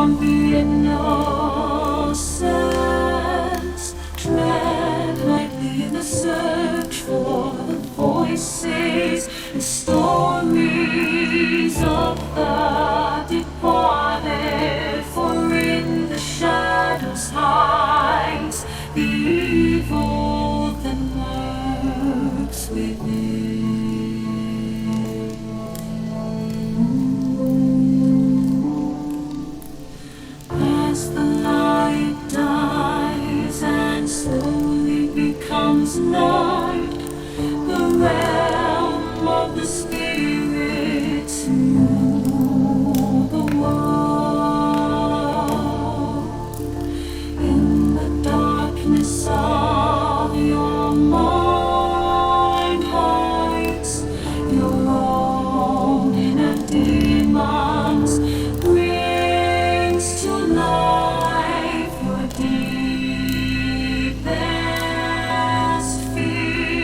on the innocence. Tread lightly the search for the voices and stories of the departed. For in the shadows hides the evil that lurks within. As the light dies and slowly becomes night, the realm of the spirits rule the world. In the darkness of your mind hides your own inner demons, brings to life your deepest fears.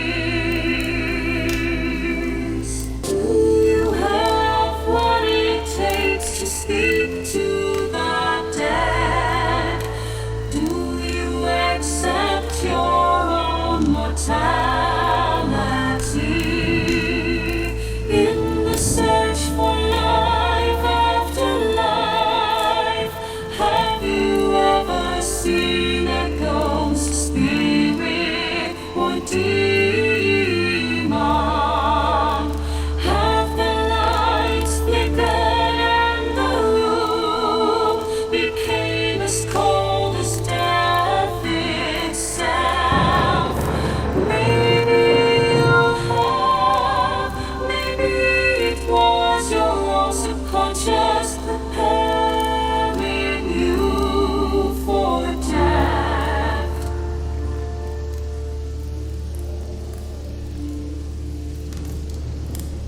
Do you have what it takes to speak to the dead? Do you accept your own mortality? In the search for life after life, have you ever seen a ghost, spirit, or demon? Have the lights flickered and the room became as cold as death itself? Maybe you have, maybe it was your own subconscious preparing you for death.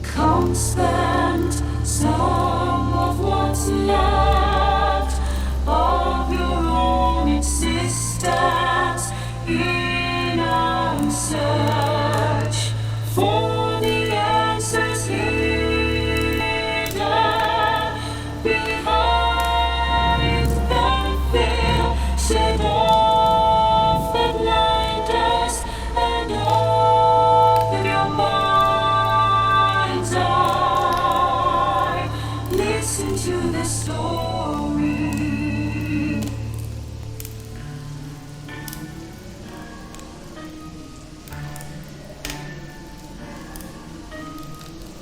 Come spend some of what's left of your own existence in our search for the answers hidden behind the veil. Shed off the blinders and open your mind's eye. Listen to the story.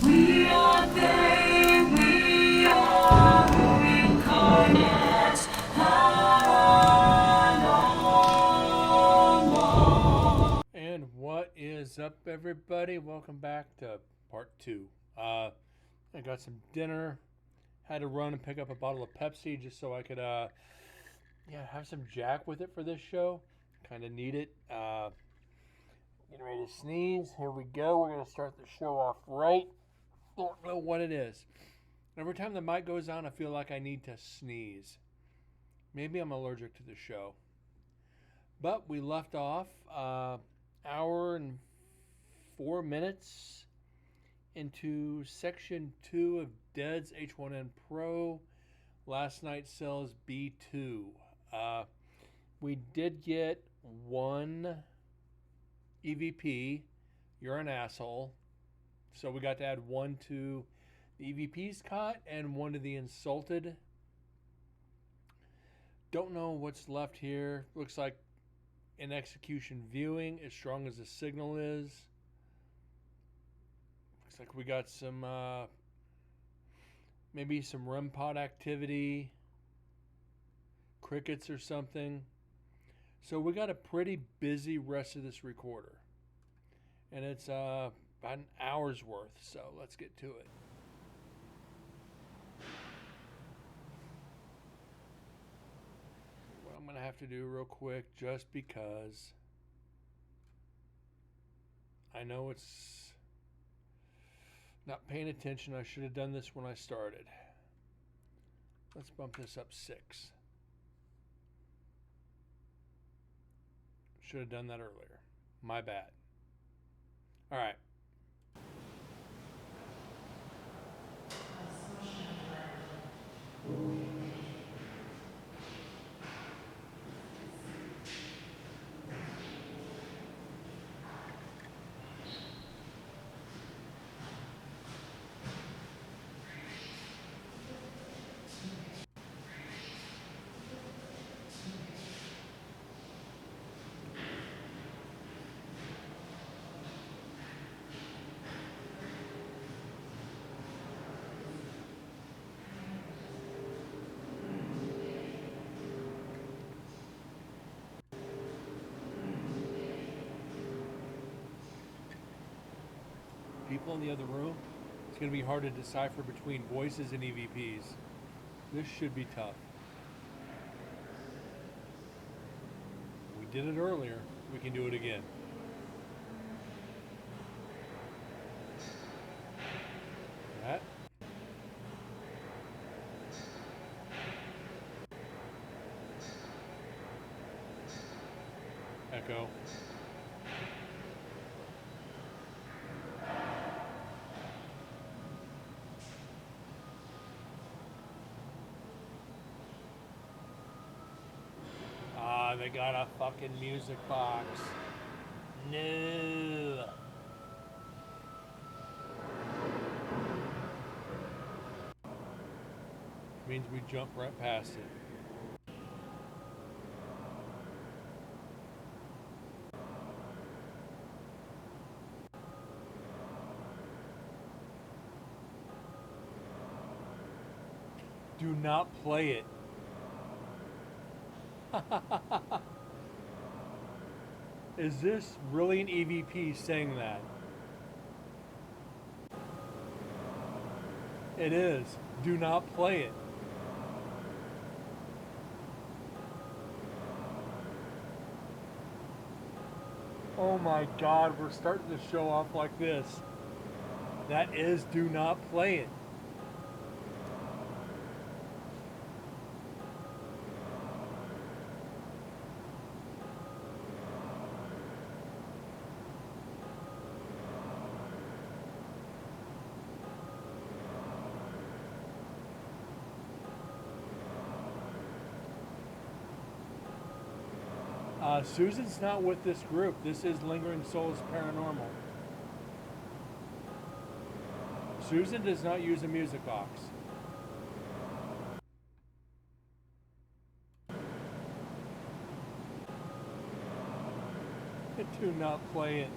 We are they, we are incarnate, paranormal. And what is up, everybody? Welcome back to part 2. I got some dinner. Had to run and pick up a bottle of Pepsi just so I could, have some Jack with it for this show. Kind of need it. Getting ready to sneeze. Here we go. We're going to start the show off right. Don't know what it is. Every time the mic goes on, I feel like I need to sneeze. Maybe I'm allergic to the show. But we left off hour and 4 minutes into section 2 of Dead's H1N Pro. Last night's cells B2. We did get one EVP. You're an asshole. So we got to add one to the EVP's cot and one to the insulted. Don't know what's left here. Looks like in execution viewing, as strong as the signal is. Looks like we got some, maybe some REM pod activity, crickets or something. So we got a pretty busy rest of this recorder. And it's about an hour's worth, so let's get to it. What I'm going to have to do real quick, just because I know it's not paying attention. I should have done this when I started. Let's bump this up 6. Should have done that earlier. My bad. All right. people in the other room, it's going to be hard to decipher between voices and EVPs. This should be tough. We did it earlier. We can do it again. That. Echo. Ah, they got a fucking music box. No. Means we jump right past it. Do not play it. Is this really an EVP saying that? It is. Do not play it. Oh my God, we're starting to show off like this. That is do not play it. Susan's not with this group. This is Lingering Souls Paranormal. Susan does not use a music box. Do not play it.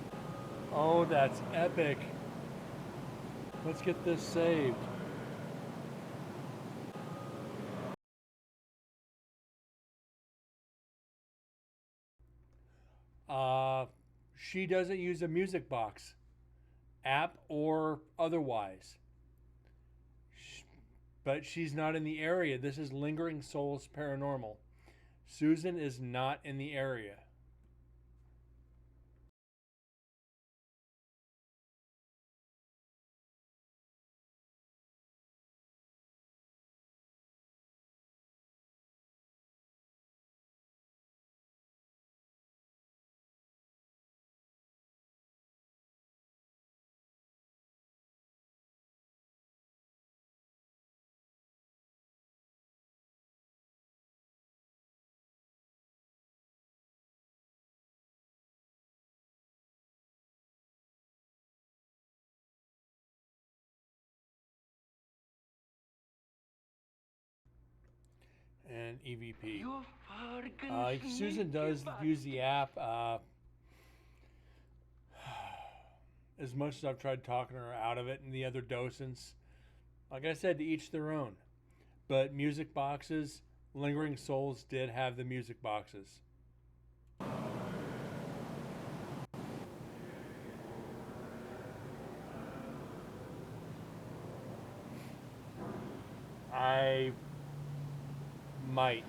Oh, that's epic. Let's get this saved. She doesn't use a music box, app or otherwise. But she's not in the area. This is Lingering Souls Paranormal. Susan is not in the area. And EVP. Susan does use the app. As much as I've tried talking her out of it and the other docents, like I said, to each their own. But music boxes, Lingering Souls did have the music boxes. I might.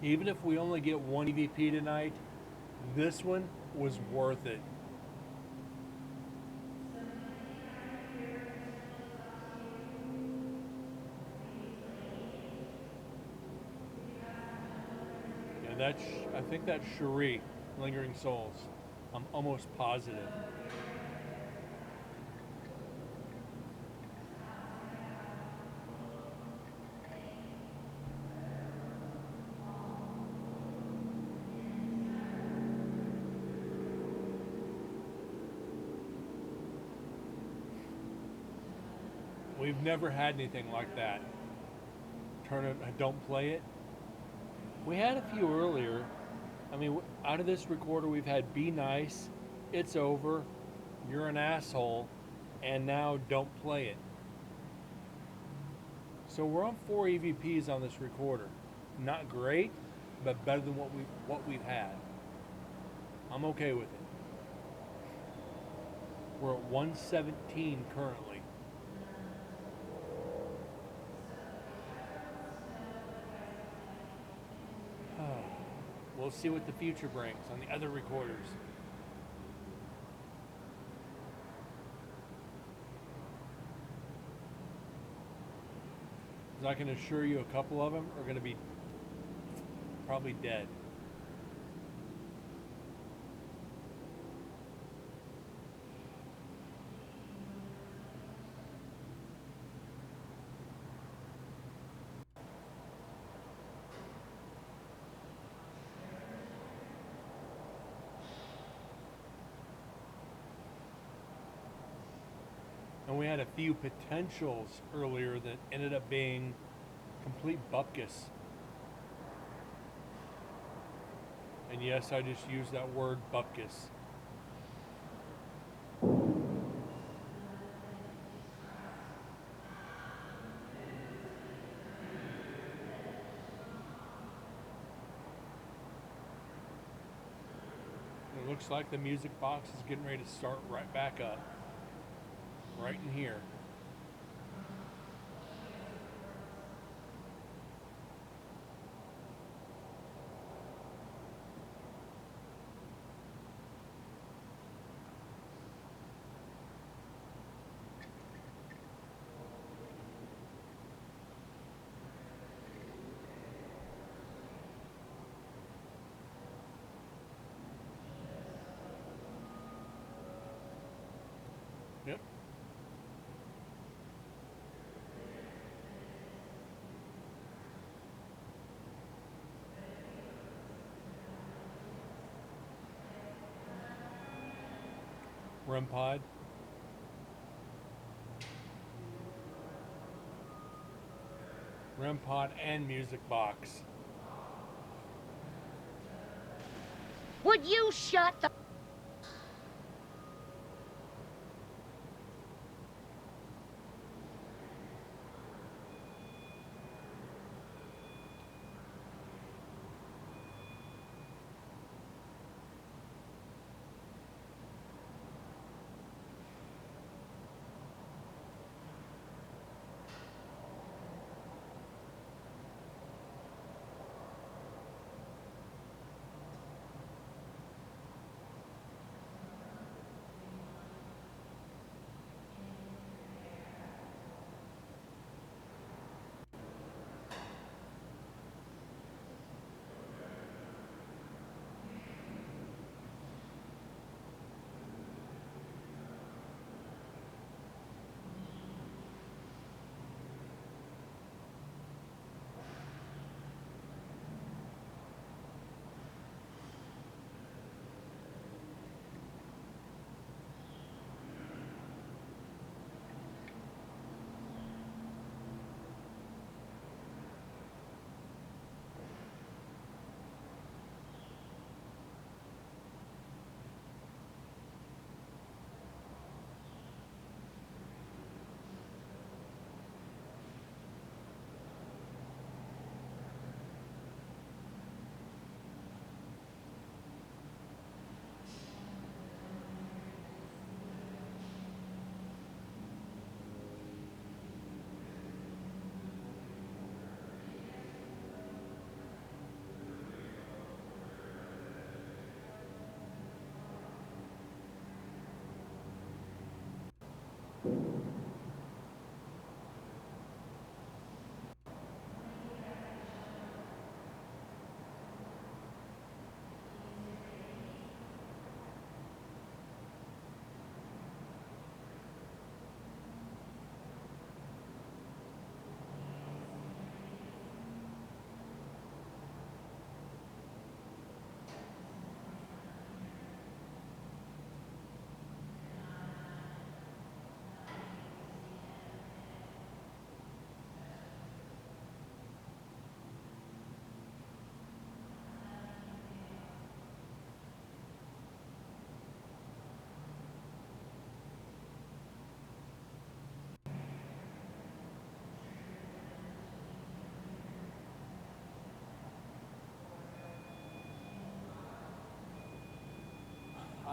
Even if we only get one EVP tonight, this one was worth it. Yeah, I think that's Cherie, Lingering Souls. I'm almost positive. We've never had anything like that. Turn it, don't play it. We had a few earlier. I mean, out of this recorder, we've had Be Nice, It's Over, You're an Asshole, and now Don't Play It. So we're on 4 EVPs on this recorder. Not great, but better than what we've had. I'm okay with it. We're at 117 currently. We'll see what the future brings on the other recorders. 'Cause I can assure you a couple of them are going to be probably dead. And we had a few potentials earlier that ended up being complete bupkis. And yes, I just used that word, bupkis. It looks like the music box is getting ready to start right back up. Right in here. Yep. REM pod. REM pod and music box. Would you shut the...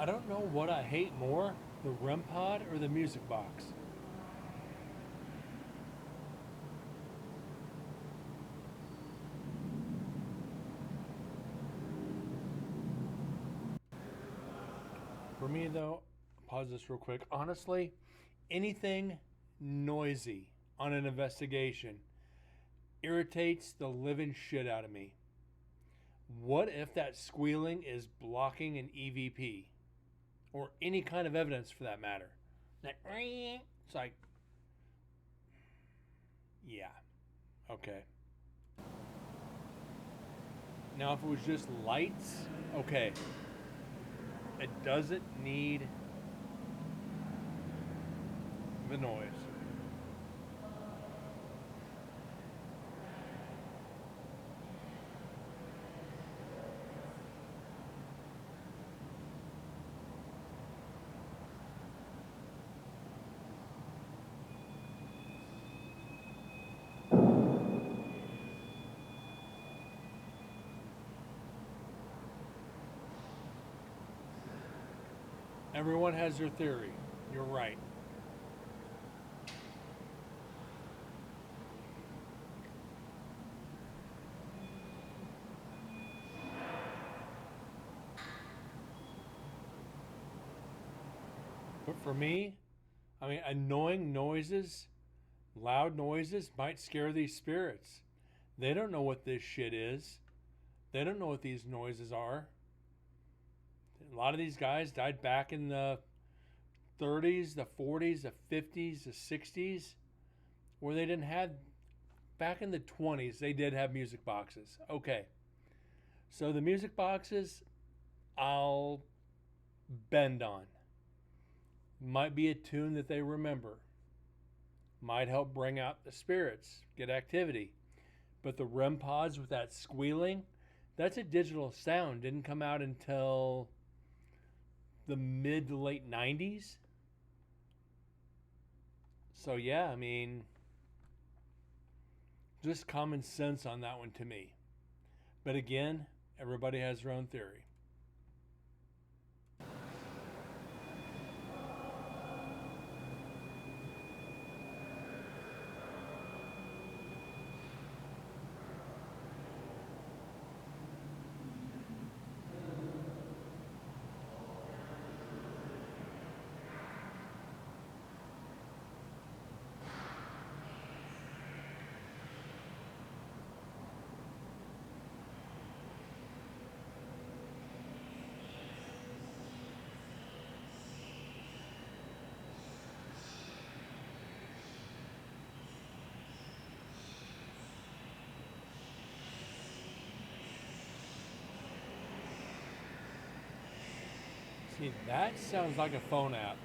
I don't know what I hate more, the REM pod or the music box. For me, though, pause this real quick. Honestly, anything noisy on an investigation irritates the living shit out of me. What if that squealing is blocking an EVP? Or any kind of evidence for that matter? That it's like, yeah, okay. Now, if it was just lights, okay. It doesn't need the noise. Everyone has their theory. You're right. But for me, I mean, annoying noises, loud noises might scare these spirits. They don't know what this shit is. They don't know what these noises are. A lot of these guys died back in the 30s, the 40s, the 50s, the 60s, where they didn't have. Back in the 20s, they did have music boxes. Okay. So the music boxes, I'll bend on. Might be a tune that they remember. Might help bring out the spirits, get activity. But the REM pods with that squealing, that's a digital sound. Didn't come out until the mid to late 90s. So yeah, I mean, just common sense on that one to me. But again, everybody has their own theory. See, that sounds like a phone app.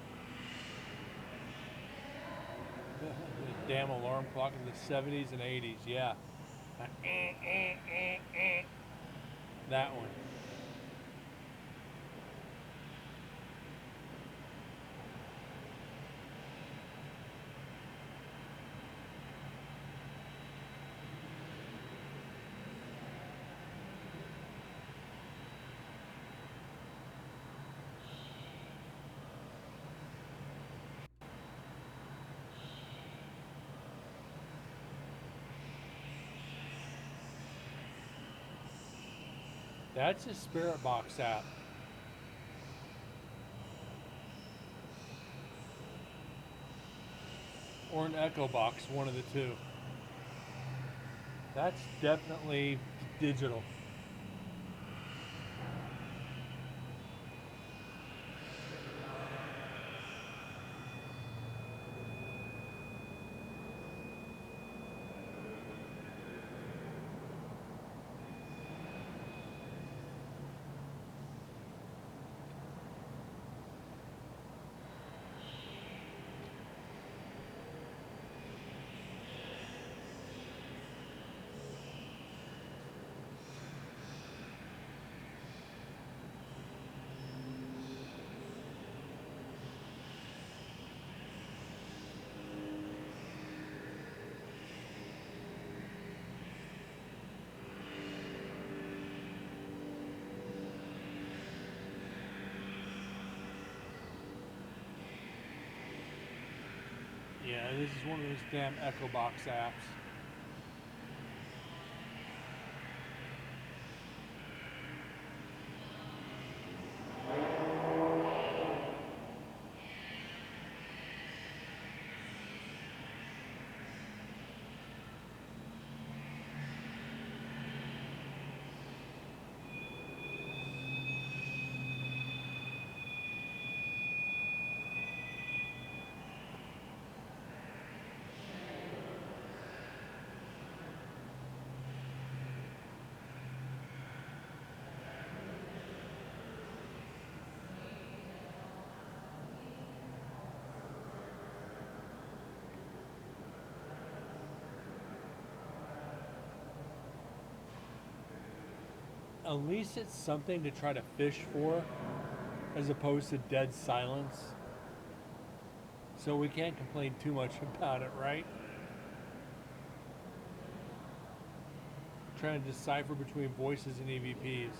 The damn alarm clock in the 70s and 80s, yeah. That one. That's a Spirit Box app. Or an Echo Box, one of the two. That's definitely digital. Yeah, this is one of those damn Echo Box apps. At least it's something to try to fish for, as opposed to dead silence. So we can't complain too much about it, right? Trying to decipher between voices and EVPs.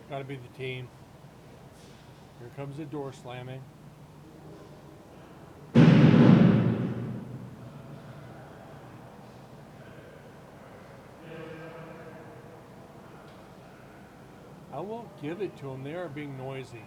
Gotta be the team. Here comes the door slamming. I won't give it to them. They are being noisy.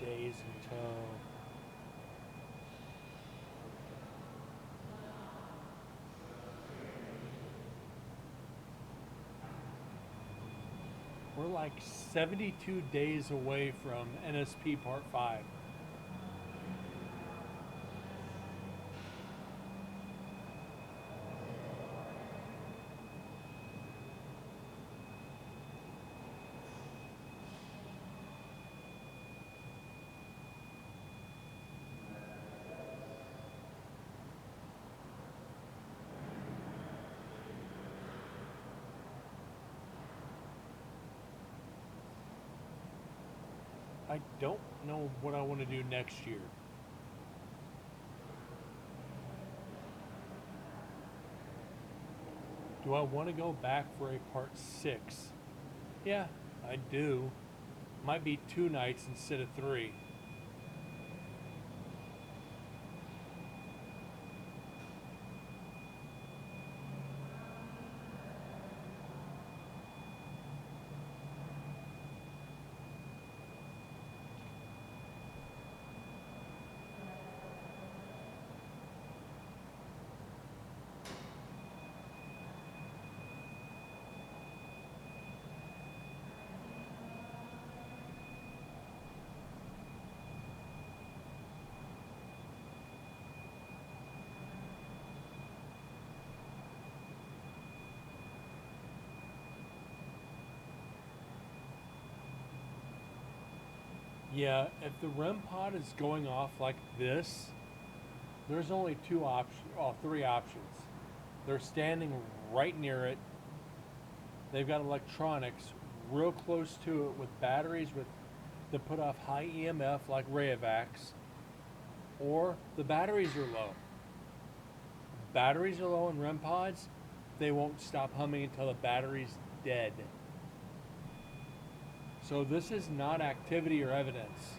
Days in tow. like 72 days away from NSP Part 5. I don't know what I want to do next year. Do I want to go back for a part 6? Yeah, I do. Might be 2 nights instead of 3. Yeah, if the REM pod is going off like this, there's only 3 options. They're standing right near it. They've got electronics real close to it with batteries that put off high EMF like Rayovacs, or the batteries are low. Batteries are low in REM pods, they won't stop humming until the battery's dead. So this is not activity or evidence.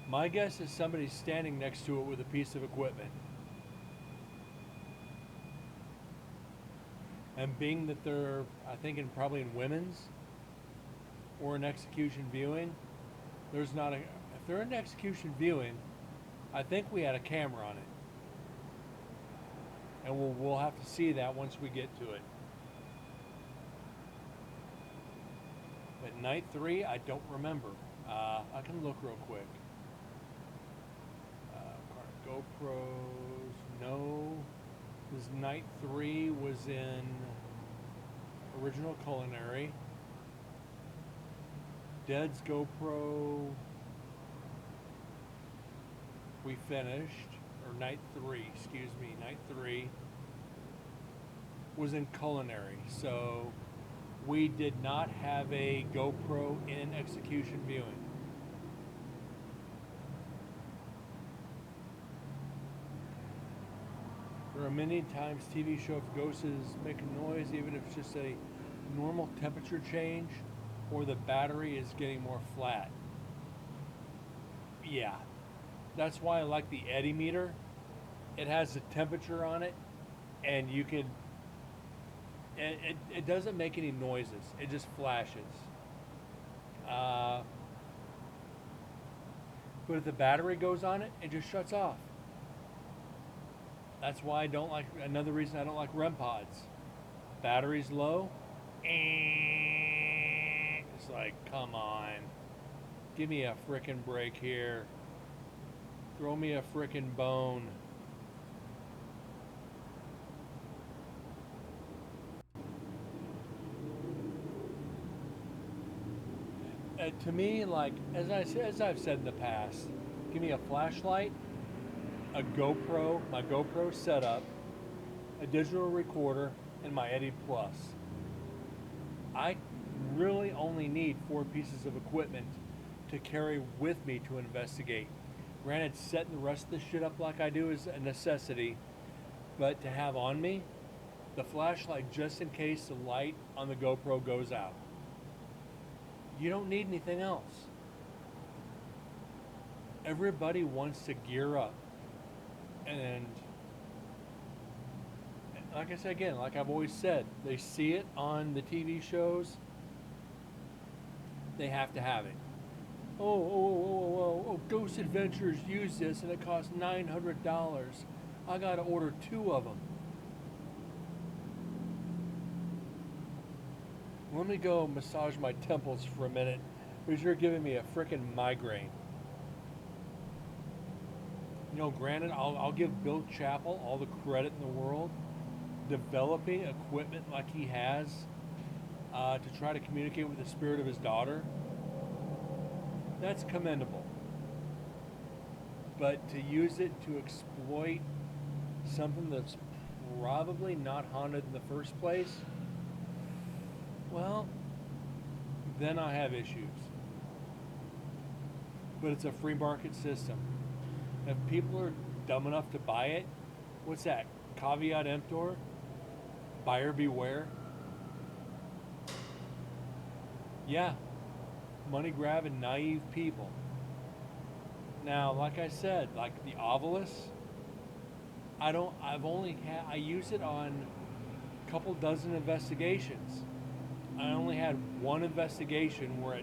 My guess is somebody's standing next to it with a piece of equipment. And being that they're, I think, probably in women's or in execution viewing, there's not a. If they're in execution viewing, I think we had a camera on it. And we'll have to see that once we get to it. But night 3, I don't remember. I can look real quick. GoPros, no. This night 3 was in original culinary. Dead's GoPro, we finished. Or night 3 was in culinary. So we did not have a GoPro in execution viewing. There are many times TV show if ghosts is making noise, even if it's just a normal temperature change or the battery is getting more flat. Yeah. That's why I like the eddy meter. It has the temperature on it, and you can. It doesn't make any noises. It just flashes. But if the battery goes on it, it just shuts off. That's why I don't like. Another reason I don't like REM pods. Battery's low. It's like, come on, give me a frickin' break here. Throw me a frickin' bone. To me, like as I've said in the past, give me a flashlight, a GoPro, my GoPro setup, a digital recorder, and my Eddy Plus. I really only need 4 pieces of equipment to carry with me to investigate. Granted, setting the rest of the shit up like I do is a necessity, but to have on me, the flashlight just in case the light on the GoPro goes out. You don't need anything else. Everybody wants to gear up. And like I said again, like I've always said, they see it on the TV shows, they have to have it. Oh, Ghost Adventures used this and it cost $900. I got to order 2 of them. Let me go massage my temples for a minute because you're giving me a freaking migraine. You know, granted, I'll give Bill Chappell all the credit in the world developing equipment like he has to try to communicate with the spirit of his daughter. That's commendable. But to use it to exploit something that's probably not haunted in the first place, well, then I have issues. But it's a free market system. If people are dumb enough to buy it, what's that? Caveat emptor? Buyer beware? Yeah, money grabbing naive people. Now, like I said, like the Ovilus, I use it on a couple dozen investigations. I only had one investigation where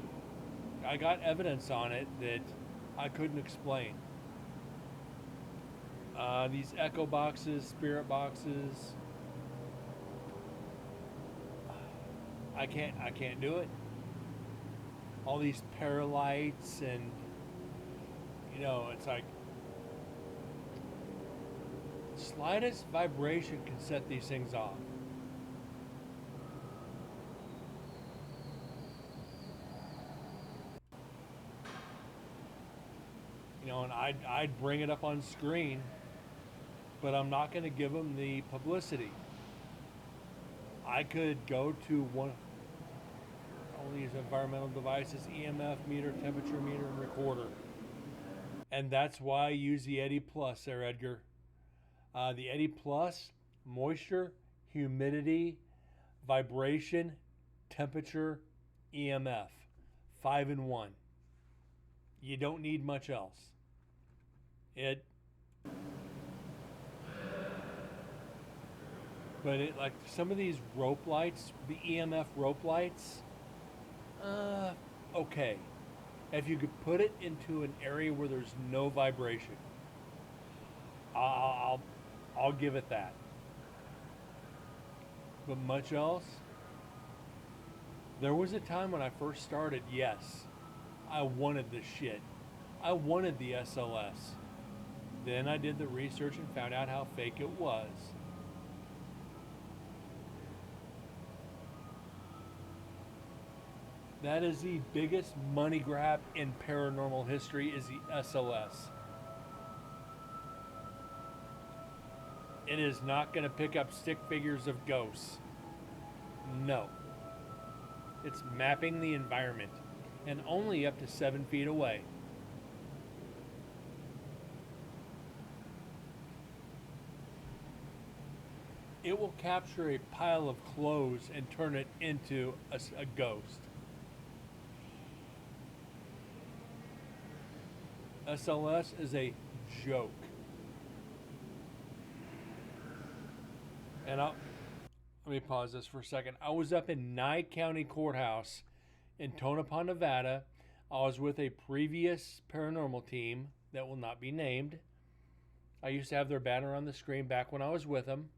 I got evidence on it that I couldn't explain. These echo boxes, spirit boxes, I can't do it. All these paralights and, you know, it's like slightest vibration can set these things off. You know, and I'd bring it up on screen, but I'm not going to give them the publicity. I could go to all these environmental devices, EMF meter, temperature meter, and recorder. And that's why I use the Eddy Plus there, Edgar. The Eddy Plus, moisture, humidity, vibration, temperature, EMF. 5 in 1. You don't need much else. But like some of these rope lights, the EMF rope lights, okay. If you could put it into an area where there's no vibration, I'll give it that. But much else, there was a time when I first started, yes, I wanted this shit. I wanted the SLS. Then I did the research and found out how fake it was. That is the biggest money grab in paranormal history, is the SLS. It is not going to pick up stick figures of ghosts. No. It's mapping the environment, and only up to 7 feet away. It will capture a pile of clothes and turn it into a ghost. SLS is a joke. And let me pause this for a second. I was up in Nye County Courthouse in Tonopah, Nevada. I was with a previous paranormal team that will not be named. I used to have their banner on the screen back when I was with them.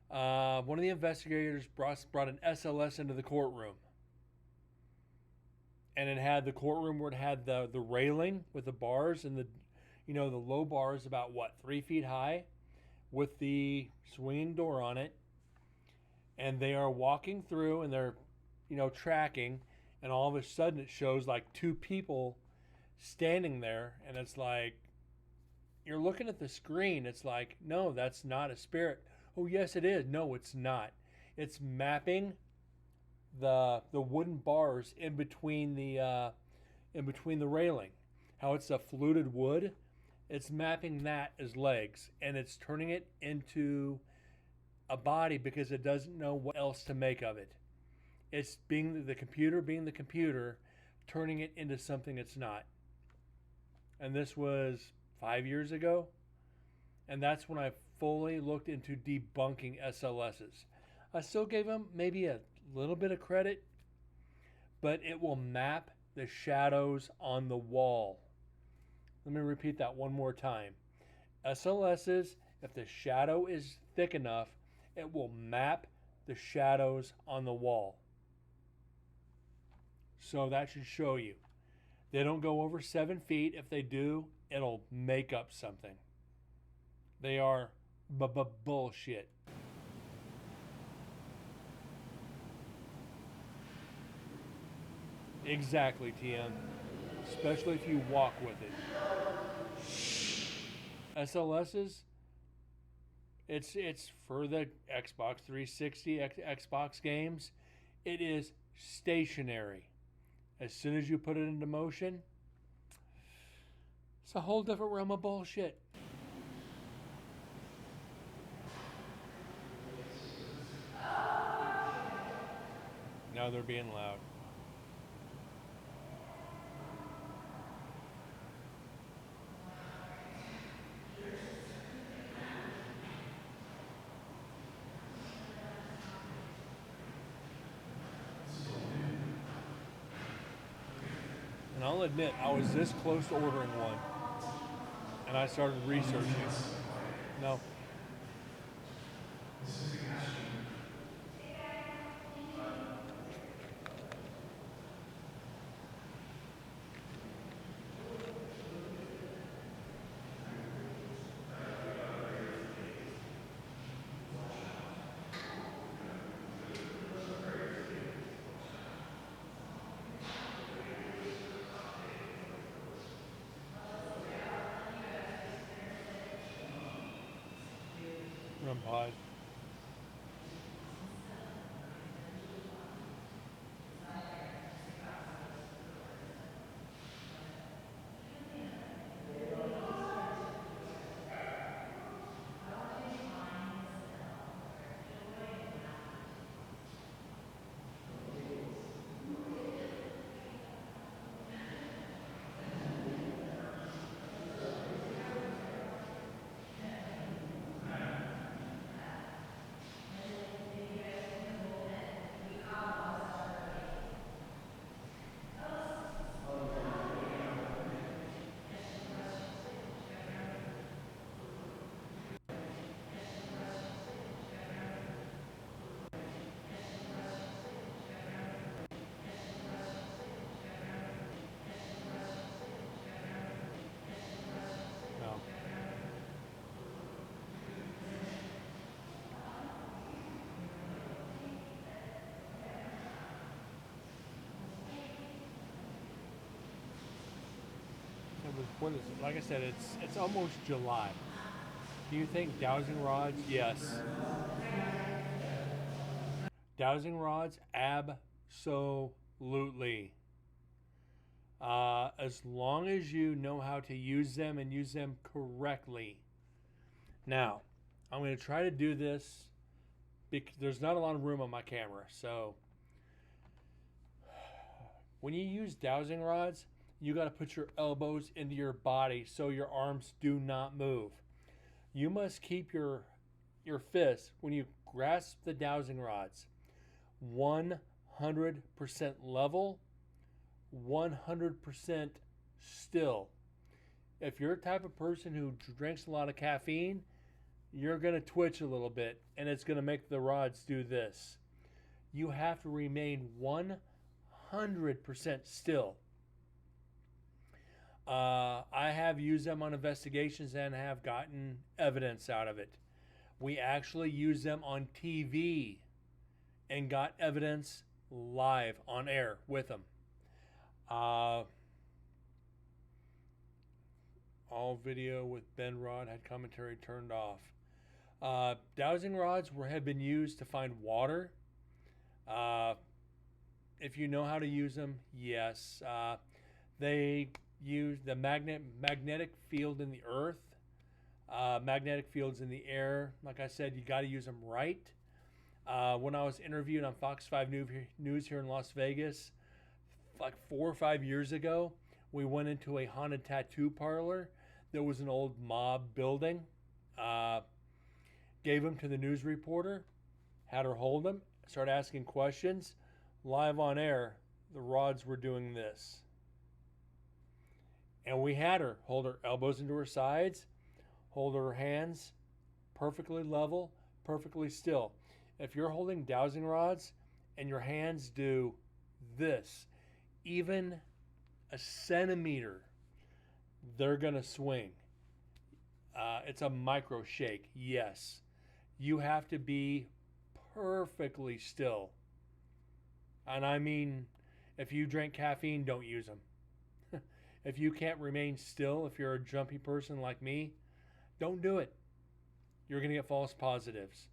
One of the investigators brought an SLS into the courtroom. And it had the courtroom where it had the railing with the bars and the low bars about 3 feet high with the swinging door on it. And they are walking through and they're, tracking. And all of a sudden it shows like 2 people standing there. And it's like, you're looking at the screen. It's like, no, that's not a spirit. Oh, yes, it is. No, it's not. It's mapping the wooden bars in between the railing. How it's a fluted wood. It's mapping that as legs, and it's turning it into a body because it doesn't know what else to make of it. It's being the computer, turning it into something it's not. And this was 5 years ago, and that's when I fully looked into debunking SLSs. I still gave them maybe a little bit of credit, but it will map the shadows on the wall. Let me repeat that one more time. SLSs, if the shadow is thick enough, it will map the shadows on the wall. So that should show you. They don't go over 7 feet. If they do, it'll make up something. They are bullshit. Exactly, TM. Especially if you walk with it. SLSs, it's for the Xbox 360, Xbox games. It is stationary. As soon as you put it into motion, it's a whole different realm of bullshit. Now they're being loud. And I'll admit, I was this close to ordering one. And I started researching. No. Run pod. No. What is it? Like I said, it's almost July. Do you think dowsing rods? Yes. Dowsing rods? Absolutely. As long as you know how to use them and use them correctly. Now, I'm going to try to do this because there's not a lot of room on my camera. So, when you use dowsing rods, you got to put your elbows into your body so your arms do not move. You must keep your fists, when you grasp the dowsing rods, 100% level, 100% still. If you're a type of person who drinks a lot of caffeine, you're going to twitch a little bit and it's going to make the rods do this. You have to remain 100% still. I have used them on investigations and have gotten evidence out of it. We actually used them on TV and got evidence live on air with them. All video with Ben Rod had commentary turned off. Dowsing rods have been used to find water. If you know how to use them, yes. They use the magnetic field in the earth, magnetic fields in the air. Like I said, you got to use them right. When I was interviewed on Fox 5 News here in Las Vegas, like 4 or 5 years ago, we went into a haunted tattoo parlor. There was an old mob building. Gave them to the news reporter, had her hold them, start asking questions. Live on air, the rods were doing this. And we had her hold her elbows into her sides, Hold our hands perfectly level, perfectly still. If you're holding dowsing rods and your hands do this, even a centimeter, they're going to swing. It's a micro shake, yes. You have to be perfectly still. And I mean, if you drink caffeine, don't use them. If you can't remain still, if you're a jumpy person like me, don't do it. You're going to get false positives.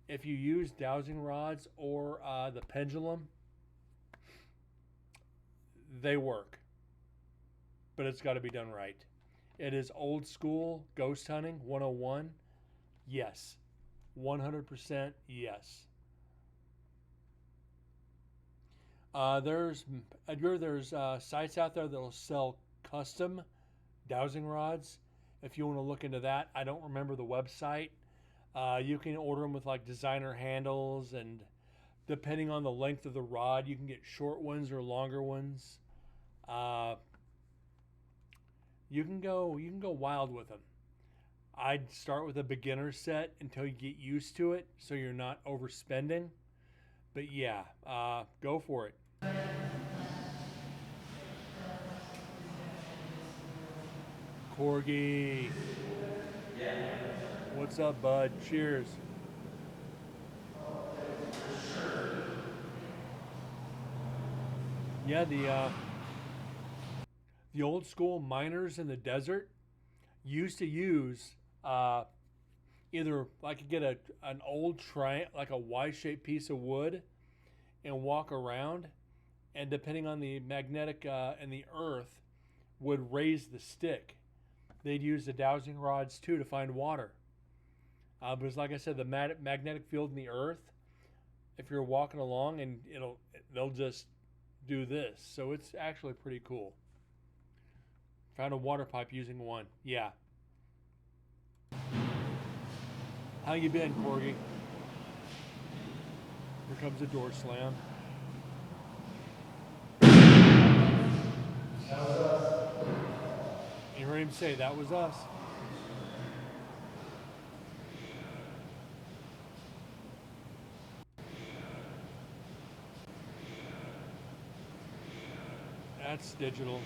If you use dowsing rods or the pendulum, they work. But it's got to be done right. It is old school ghost hunting 101. Yes. 100% yes. There's sites out there that'll sell custom dowsing rods. If you want to look into that, I don't remember the website. You can order them with like designer handles, and depending on the length of the rod, you can get short ones or longer ones. You can go wild with them. I'd start with a beginner set until you get used to it, so you're not overspending. But yeah, go for it. Corgi. What's up, bud? Cheers. Yeah, the old school miners in the desert used to use either like get an old like a Y-shaped piece of wood and walk around, and depending on the magnetic and the earth, would raise the stick. They'd use the dowsing rods too to find water. Because like I said, the magnetic field in the earth, if you're walking along, and they'll just do this. So it's actually pretty cool. Found a water pipe using one. Yeah. How you been, Corgi? Here comes a door slam. You heard him say that was us. That's digital.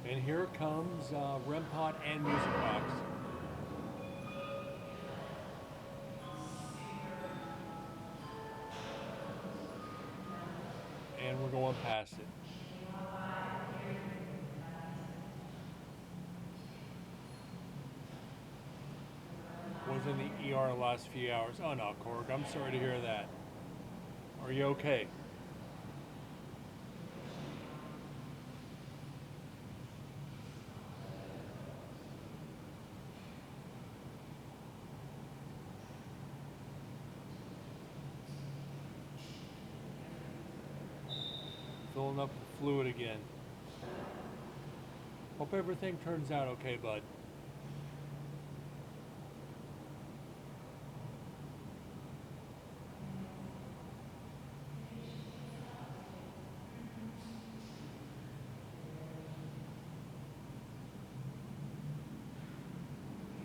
And here comes REM pod and music box. And we're going past it. Was in the ER the last few hours. Oh no, Korg, I'm sorry to hear that. Are you okay? Filling up with fluid again. Hope everything turns out okay, bud.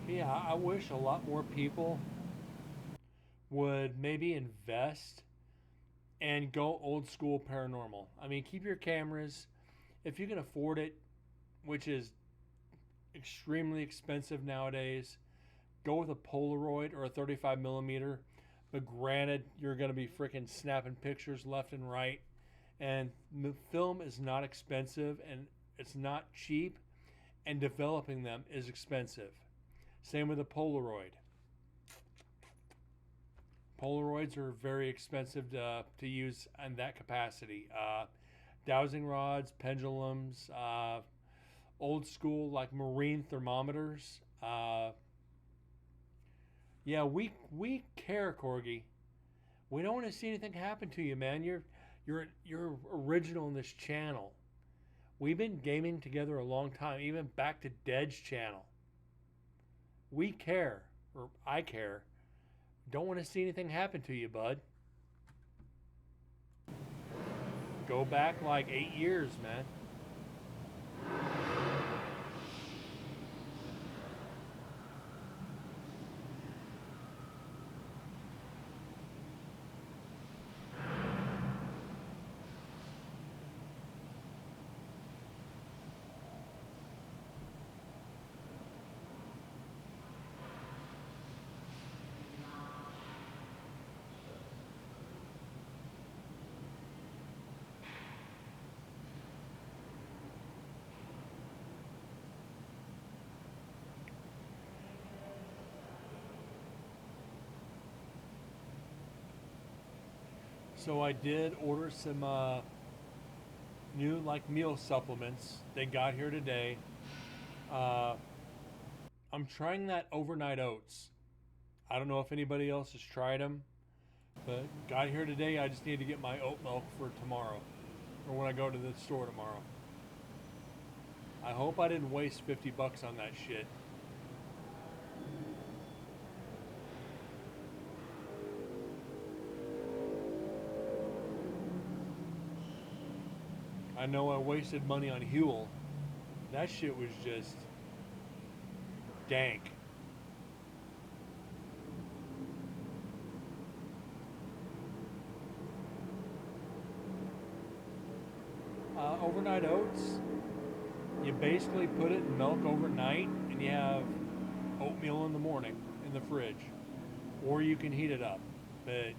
Yeah, I wish a lot more people would maybe invest and go old school paranormal. I mean, keep your cameras if you can afford it, which is extremely expensive nowadays. Go with a Polaroid or a 35 millimeter. But granted, you're going to be freaking snapping pictures left and right. And the film is not expensive, and it's not cheap. And developing them is expensive. Same with a Polaroid. Polaroids are very expensive to use in that capacity. Dowsing rods, pendulums, old school like marine thermometers. Yeah, we care, Corgi. We don't want to see anything happen to you, man. You're original in this channel. We've been gaming together a long time, even back to Dead's channel. We care, or I care. Don't want to see anything happen to you, bud. Go back like 8 years, man. So I did order some new like meal supplements. They got here today. Uh, I'm trying that overnight oats. I don't know if anybody else has tried them, but got here today. I just need to get my oat milk for tomorrow, or when I go to the store tomorrow. I hope I didn't waste $50 on that shit. I know I wasted money on Huel. That shit was just dank. Overnight oats, you basically put it in milk overnight and you have oatmeal in the morning in the fridge. Or you can heat it up. But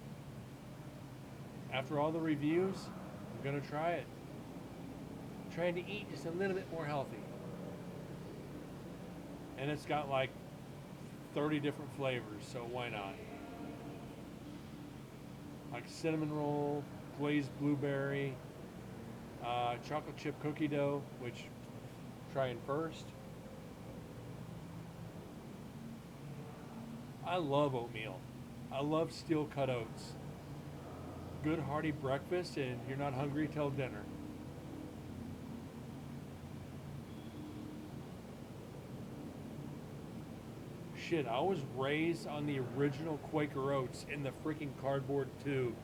after all the reviews, I'm going to try it. I'm trying to eat just a little bit more healthy. And it's got like 30 different flavors, so why not? Like cinnamon roll, glazed blueberry, chocolate chip cookie dough, which I'm trying first. I love oatmeal. I love steel cut oats. Good hearty breakfast and you're not hungry till dinner. Shit, I was raised on the original Quaker Oats in the freaking cardboard tube.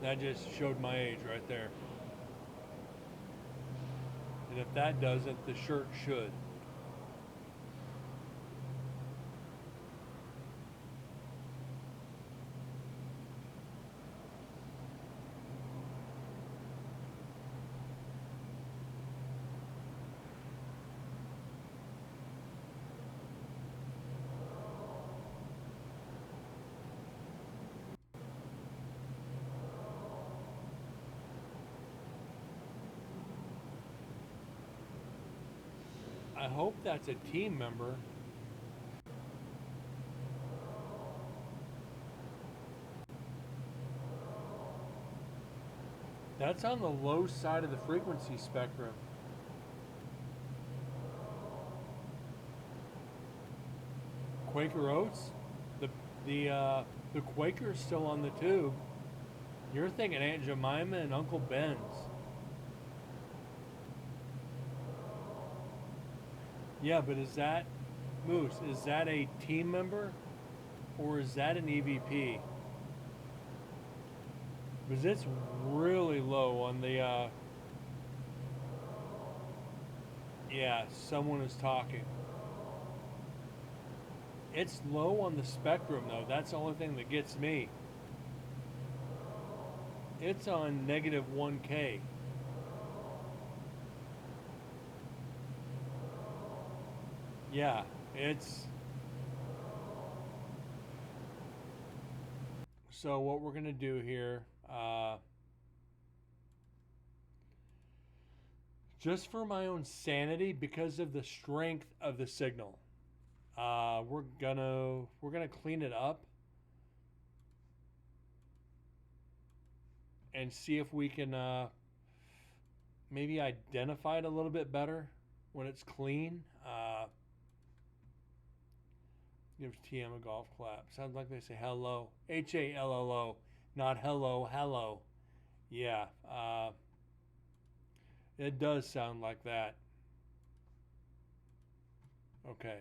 That just showed my age right there. And if that doesn't, the shirt should. I hope that's a team member. That's on the low side of the frequency spectrum. Quaker Oats? The Quaker's still on the tube. You're thinking Aunt Jemima and Uncle Ben's. Yeah, but is that, Moose, is that a team member or is that an EVP? Because it's really low on the, yeah, someone is talking. It's low on the spectrum though, that's the only thing that gets me. It's on negative 1K. Yeah, it's... So what we're going to do here, just for my own sanity, because of the strength of the signal, we're gonna clean it up and see if we can maybe identify it a little bit better when it's clean. Gives TM a golf clap. Sounds like they say hello. Hallo, not hello, hello. Yeah, it does sound like that. Okay.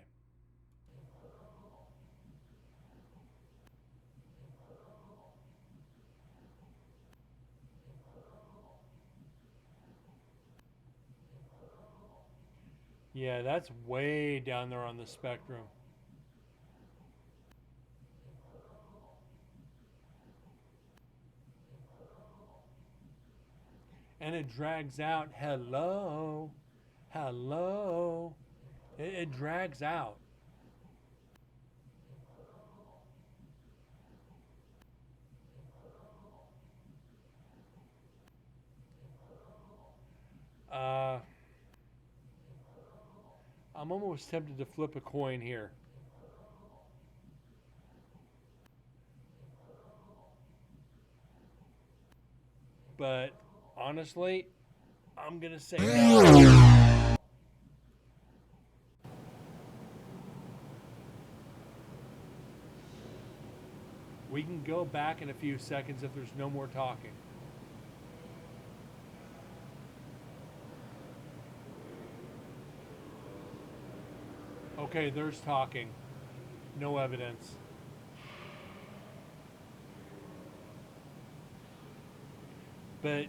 Yeah, that's way down there on the spectrum. And it drags out. Hello. Hello. It drags out. Uh, I'm almost tempted to flip a coin here. But honestly, I'm going to say no. We can go back in a few seconds if there's no more talking. Okay, there's talking. No evidence. But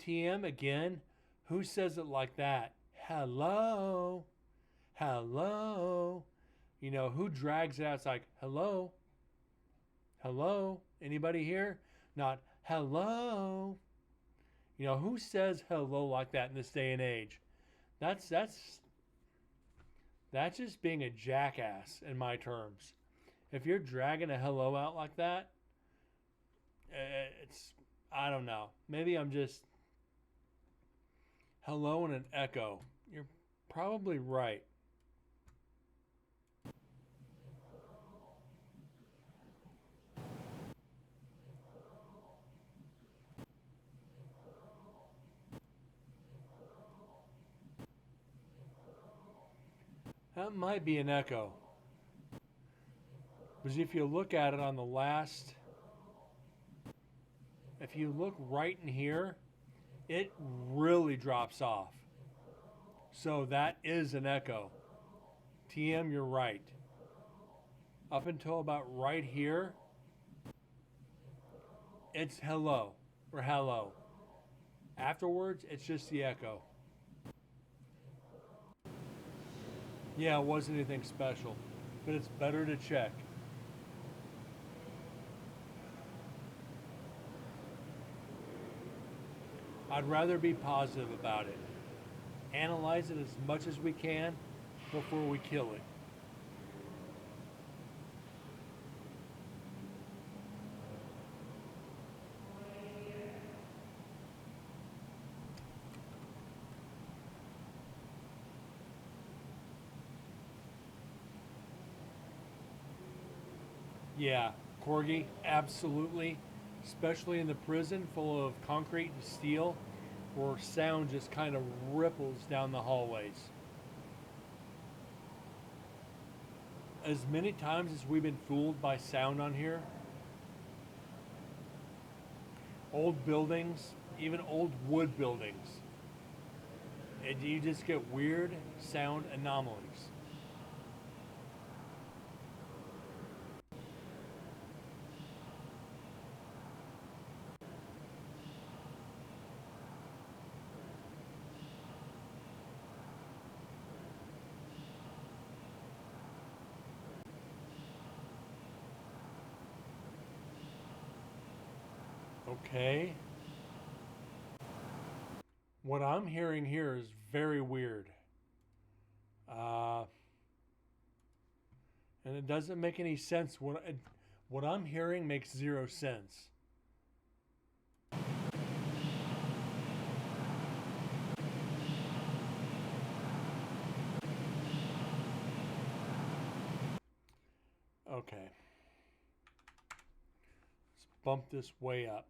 TM again, who says it like that? Hello. Hello. You know, who drags it out? It's like, hello. Hello. Anybody here? Not hello. You know, who says hello like that in this day and age? That's just being a jackass in my terms. If you're dragging a hello out like that, it's, I don't know. Maybe I'm just hello and an echo. You're probably right. That might be an echo. Because if you look at it on the last, if you look right in here, it really drops off. So that is an echo. TM, you're right. Up until about right here, it's hello or hello. Afterwards, it's just the echo. Yeah, it wasn't anything special, but it's better to check. I'd rather be positive about it. Analyze it as much as we can before we kill it. Yeah, Corgi, absolutely. Especially in the prison full of concrete and steel, where sound just kind of ripples down the hallways. As many times as we've been fooled by sound on here, old buildings, even old wood buildings, and you just get weird sound anomalies. Okay. What I'm hearing here is very weird. And it doesn't make any sense. What I'm hearing makes zero sense. Okay. Let's bump this way up.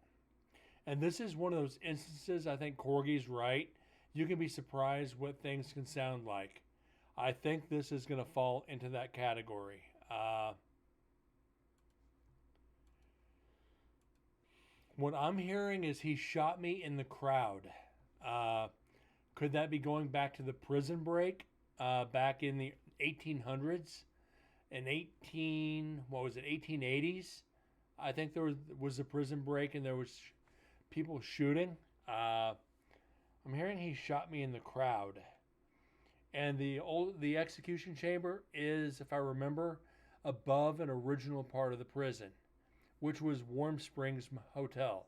And this is one of those instances, I think Corgi's right. You can be surprised what things can sound like. I think this is going to fall into that category. What I'm hearing is he shot me in the crowd. Could that be going back to the prison break back in the 1800s? In 1880s? I think there was a prison break and there was people shooting. I'm hearing he shot me in the crowd. And the execution chamber is, if I remember, above an original part of the prison, which was Warm Springs Hotel.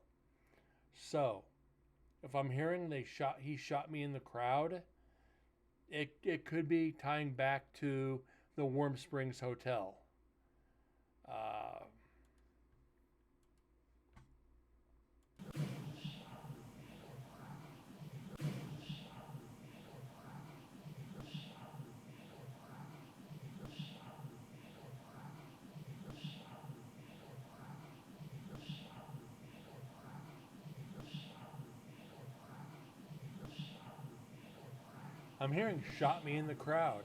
So, if I'm hearing he shot me in the crowd, it could be tying back to the Warm Springs Hotel. I'm hearing shot me in the crowd.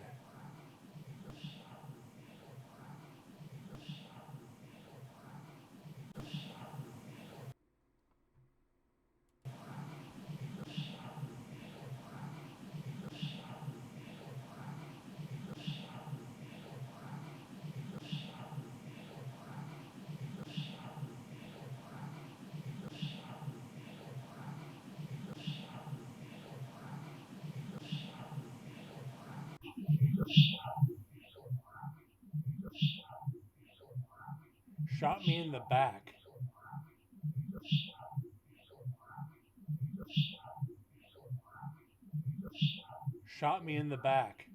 Shot me in the back. Shot me in the back.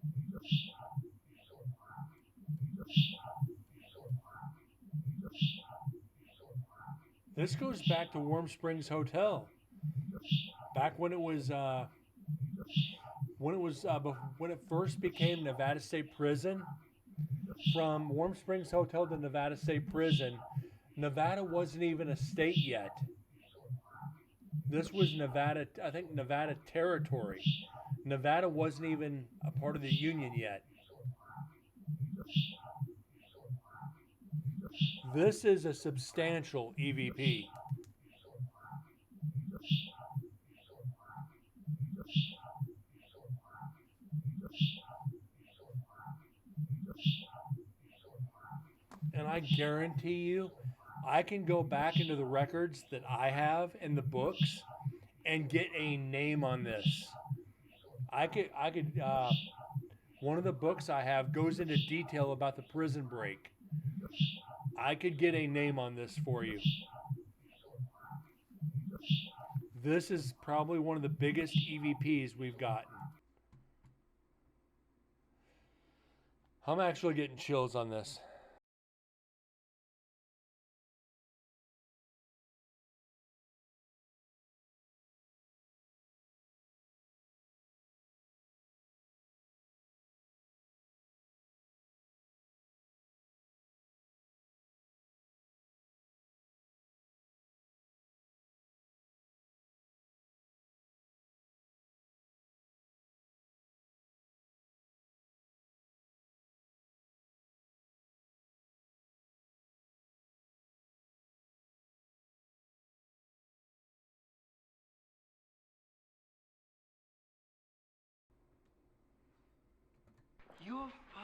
This goes back to Warm Springs Hotel. Back when it was when it first became Nevada State Prison. From Warm Springs Hotel to Nevada State Prison, Nevada wasn't even a state yet. This was Nevada, I think Nevada territory. Nevada wasn't even a part of the Union yet. This is a substantial EVP. And I guarantee you, I can go back into the records that I have in the books and get a name on this. I could one of the books I have goes into detail about the prison break. I could get a name on this for you. This is probably one of the biggest EVPs we've gotten. I'm actually getting chills on this.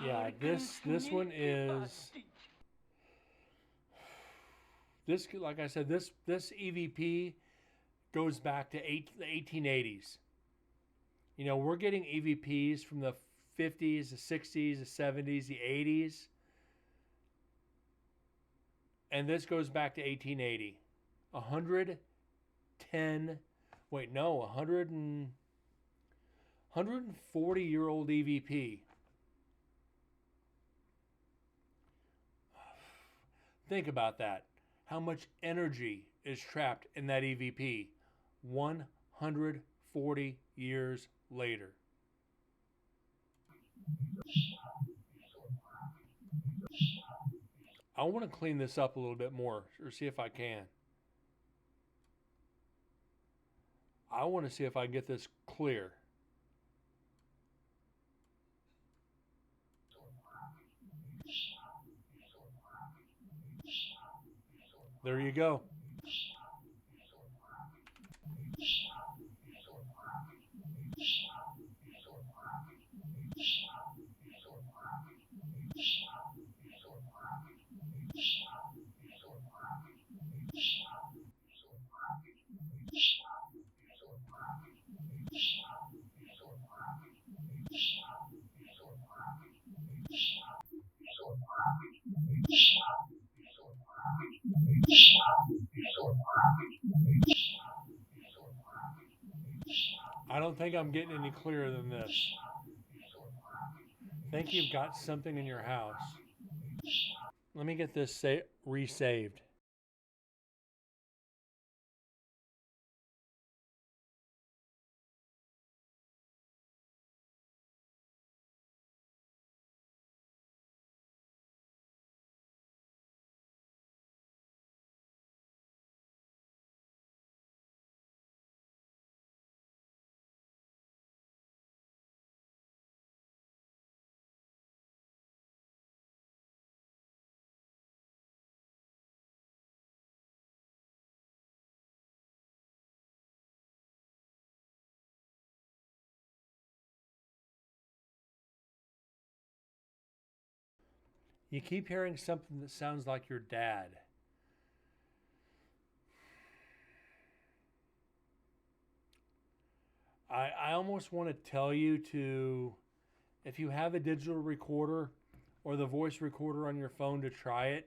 Yeah, this one is this, like I said, this EVP goes back to the 1880s. You know, we're getting EVPs from the 50s, the 60s, the 70s, the 80s. And this goes back to 1880. 140-year-old EVP. Think about that. How much energy is trapped in that EVP 140 years later? I want to clean this up a little bit more, or see if I can. I want to see if I can get this clear. There you go. I don't think I'm getting any clearer than this. Think you've got something in your house. Let me get this resaved. You keep hearing something that sounds like your dad. I almost want to tell you to, if you have a digital recorder or the voice recorder on your phone, to try it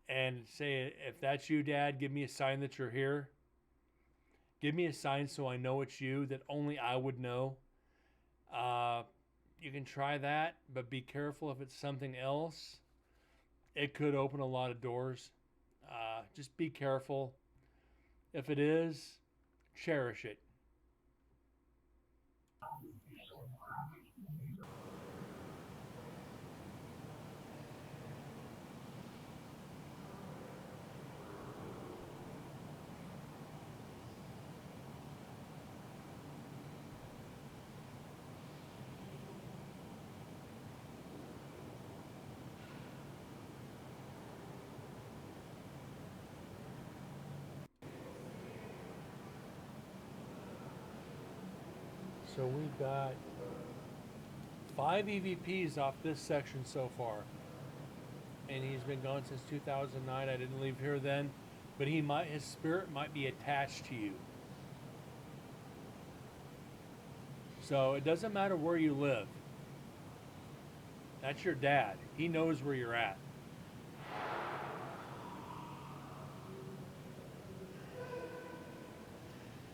and say, if that's you, Dad, give me a sign that you're here. Give me a sign so I know it's you, that only I would know. You can try that, but be careful if it's something else. It could open a lot of doors. Just be careful. If it is, cherish it. So we've got 5 EVPs off this section so far. And he's been gone since 2009. I didn't leave here then, but his spirit might be attached to you. So it doesn't matter where you live. That's your dad. He knows where you're at.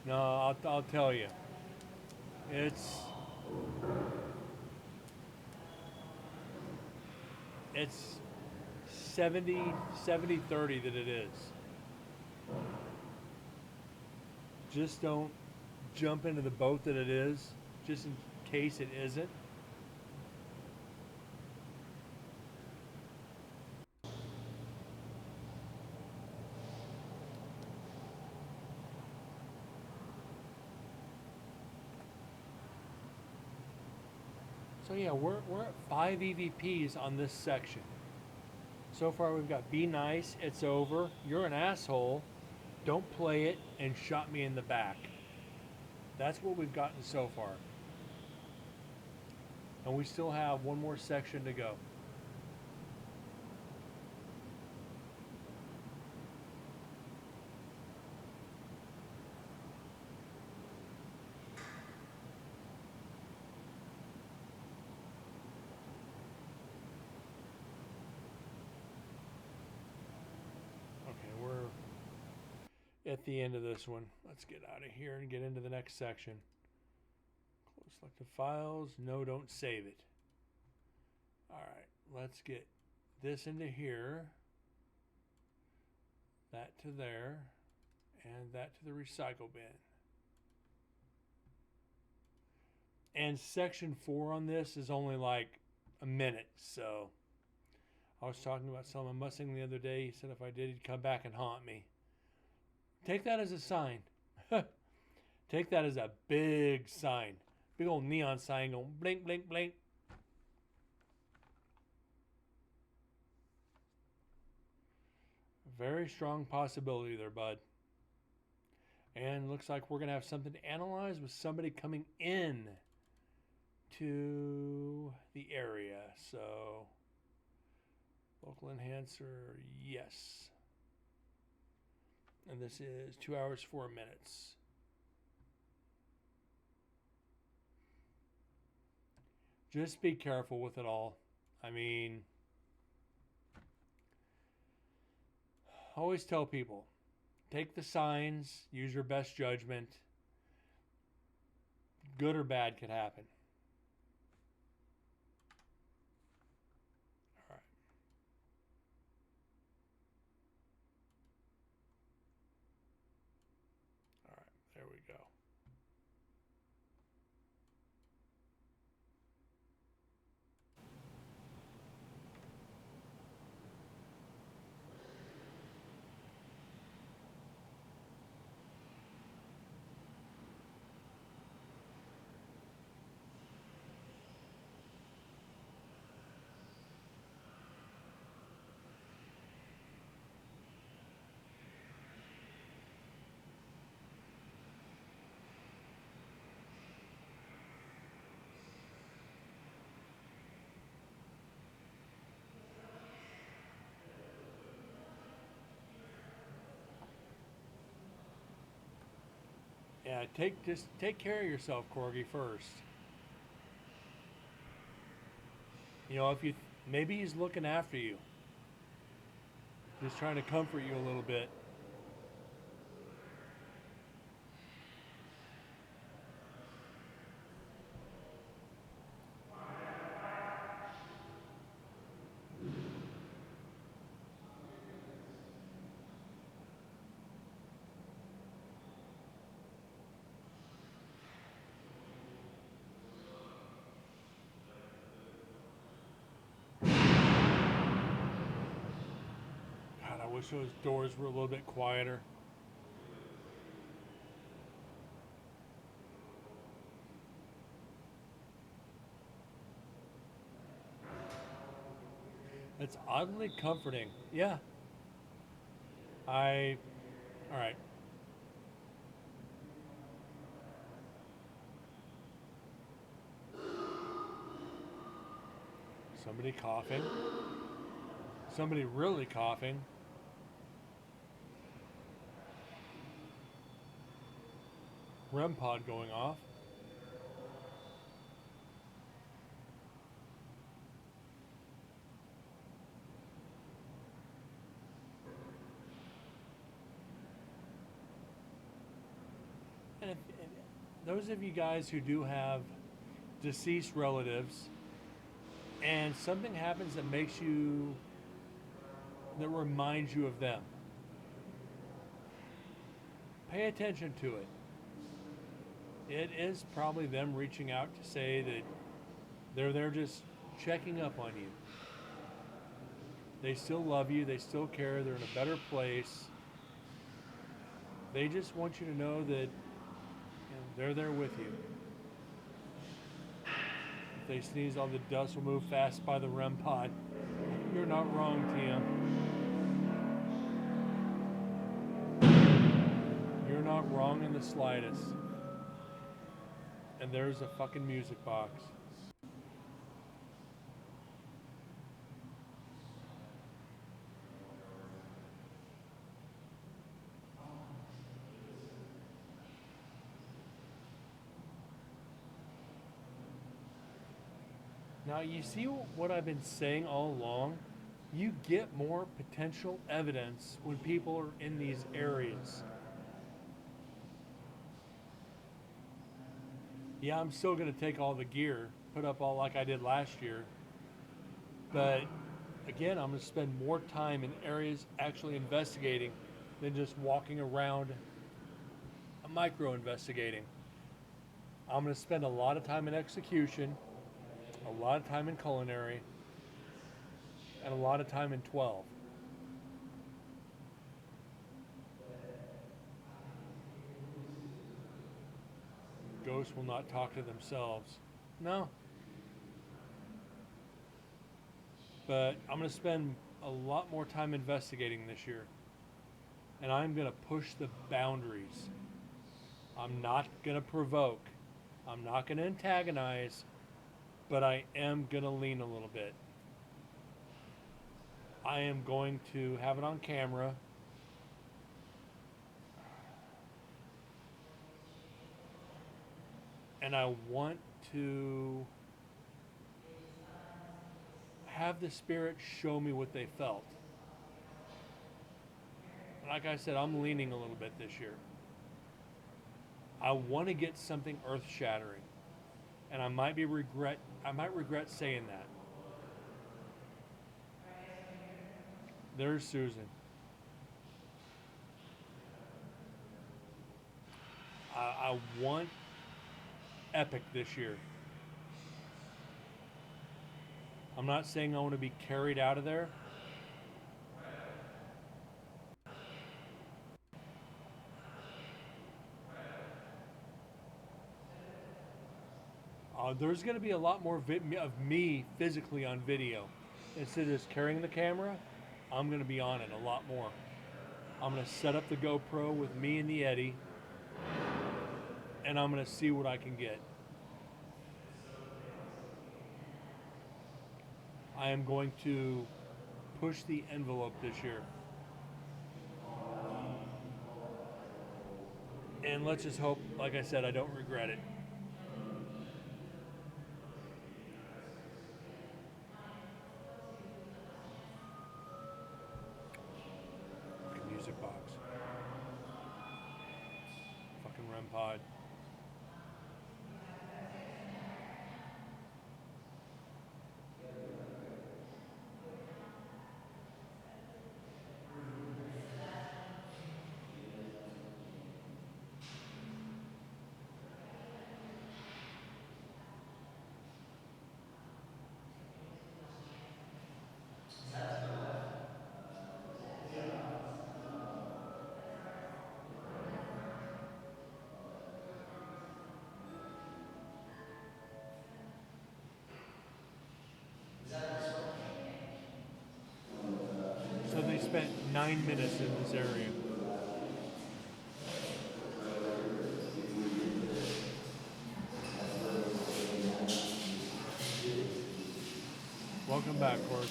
No, I'll tell you. It's 70 30 that it is. Just don't jump into the boat that it is, just in case it isn't. So yeah, we're at 5 EVPs on this section. So far we've got be nice, it's over, you're an asshole, don't play it, and shot me in the back. That's what we've gotten so far. And we still have one more section to go. At the end of this one. Let's get out of here and get into the next section. Close selected files. No, don't save it. Alright, let's get this into here. That to there. And that to the recycle bin. And section 4 on this is only like a minute, so I was talking about selling my Mustang the other day. He said if I did, he'd come back and haunt me. Take that as a sign. Take that as a big sign. Big old neon sign going blink, blink, blink. Very strong possibility there, bud. And looks like we're going to have something to analyze with somebody coming in to the area. So, local enhancer, yes. And this is 2 hours, 4 minutes. Just be careful with it all. I mean, I always tell people, take the signs, use your best judgment. Good or bad could happen. All right. All right, there we go. Yeah, take care of yourself, Corgi, first. You know, if you maybe he's looking after you, just trying to comfort you a little bit. God, I wish those doors were a little bit quieter. It's oddly comforting. Yeah. All right. Somebody coughing. Somebody really coughing. REM pod going off. And if those of you guys who do have deceased relatives and something happens that makes you, that reminds you of them, pay attention to it. It is probably them reaching out to say that they're there just checking up on you. They still love you, they still care, they're in a better place. They just want you to know that they're there with you. If they sneeze, all the dust will move fast by the REM pod. You're not wrong, TM. You're not wrong in the slightest. And there's a fucking music box. Now, you see what I've been saying all along? You get more potential evidence when people are in these areas. Yeah, I'm still going to take all the gear, put up all like I did last year. But again, I'm going to spend more time in areas actually investigating than just walking around micro investigating. I'm going to spend a lot of time in execution, a lot of time in culinary, and a lot of time in 12. Ghosts will not talk to themselves. No. But I'm going to spend a lot more time investigating this year. And I'm going to push the boundaries. I'm not going to provoke. I'm not going to antagonize. But I am going to lean a little bit. I am going to have it on camera. And I want to have the spirit show me what they felt. like I said, I'm leaning a little bit this year. I want to get something earth-shattering, and I might regret saying that. There's Susan. I want epic this year. I'm not saying I want to be carried out of there. There's going to be a lot more of me physically on video. Instead of just carrying the camera, I'm going to be on it a lot more. I'm going to set up the GoPro with me and the Eddie, and I'm going to see what I can get. I am going to push the envelope this year. And let's just hope, like I said, I don't regret it. Fucking music box. Fucking REM pod. So they spent 9 minutes in this area. Welcome back, Court.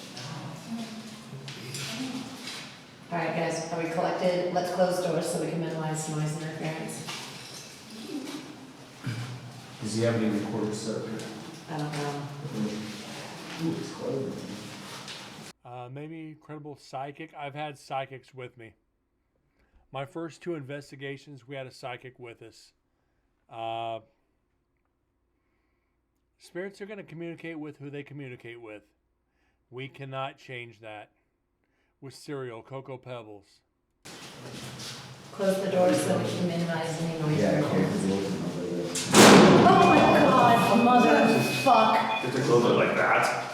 All right, guys, are we collected? Let's close doors so we can minimize noise interference. Does he have any recorded stuff? I don't know. Ooh, it's clever. Maybe credible psychic. I've had psychics with me. My first 2 investigations, we had a psychic with us. Spirits are going to communicate with who they communicate with. We cannot change that. With cereal, Cocoa Pebbles. Close the doors so we can minimize any noise Yeah, interference. Oh my God, motherfuck. Did they close it like that?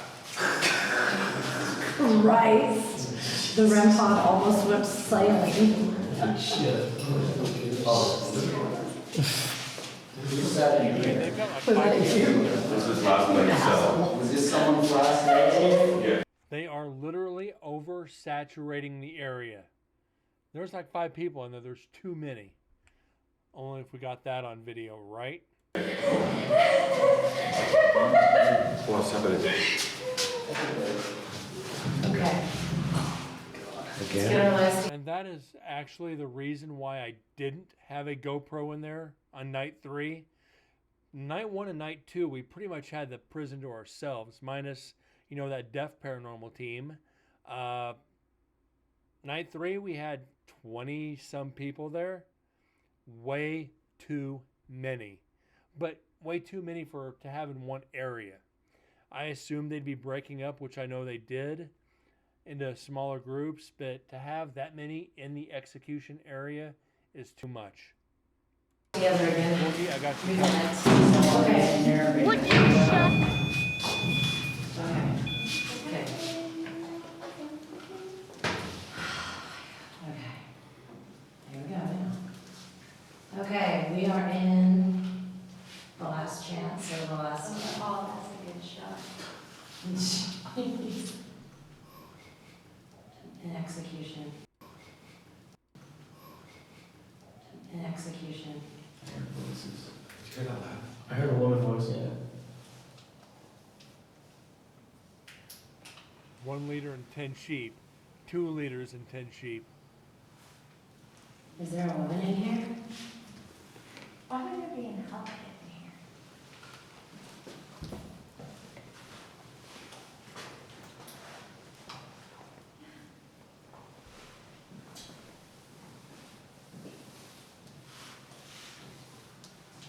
Christ. The REM pod almost went sailing. Shit. Oh. Who's that? They've got like Was that 5 you? This is last night, so. Was this someone's last name? Yeah. They are literally oversaturating the area. There's like 5 people in there. There's too many. Only if we got that on video, right? What's happening? Okay. Let's get our last. And that is actually the reason why I didn't have a GoPro in there on night 3. Night 1 and night 2, we pretty much had the prison to ourselves, minus, you know, that deaf paranormal team. Night 3, we had 20-some people there. Way too many. But way too many to have in one area. I assumed they'd be breaking up, which I know they did, into smaller groups, but to have that many in the execution area is too much. Together again. Boogie, I got you. Okay. Would you shut? Okay. Okay. Okay. Here we go now. Okay, we are in the last chance or the last. Oh, that's a good shot. In execution. In execution. I heard a woman voice. Yeah. 1 liter and 10 sheep. 2 liters and 10 sheep. Is there a woman in here? Why would there be an outfit in here?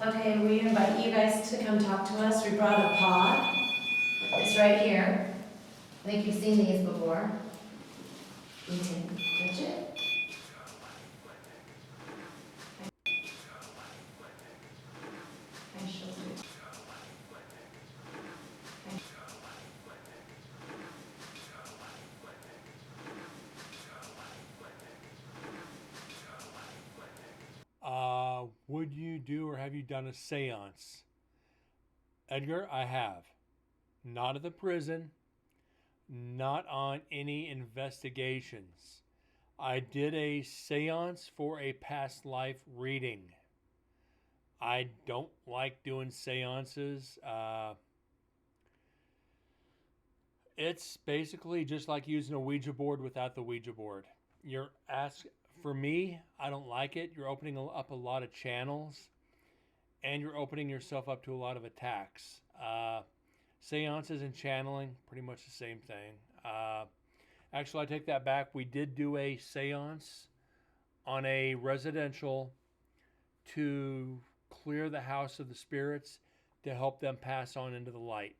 Okay, we invite you guys to come talk to us. We brought a pod. It's right here. I think you've seen these before. You can touch it. I shall do. Would you do or have you done a seance? Edgar, I have. Not at the prison, not on any investigations. I did a seance for a past life reading. I don't like doing seances. It's basically just like using a Ouija board without the Ouija board. For me, I don't like it. You're opening up a lot of channels, and you're opening yourself up to a lot of attacks. Seances and channeling, pretty much the same thing. Actually, I take that back. We did do a seance on a residential to clear the house of the spirits to help them pass on into the light.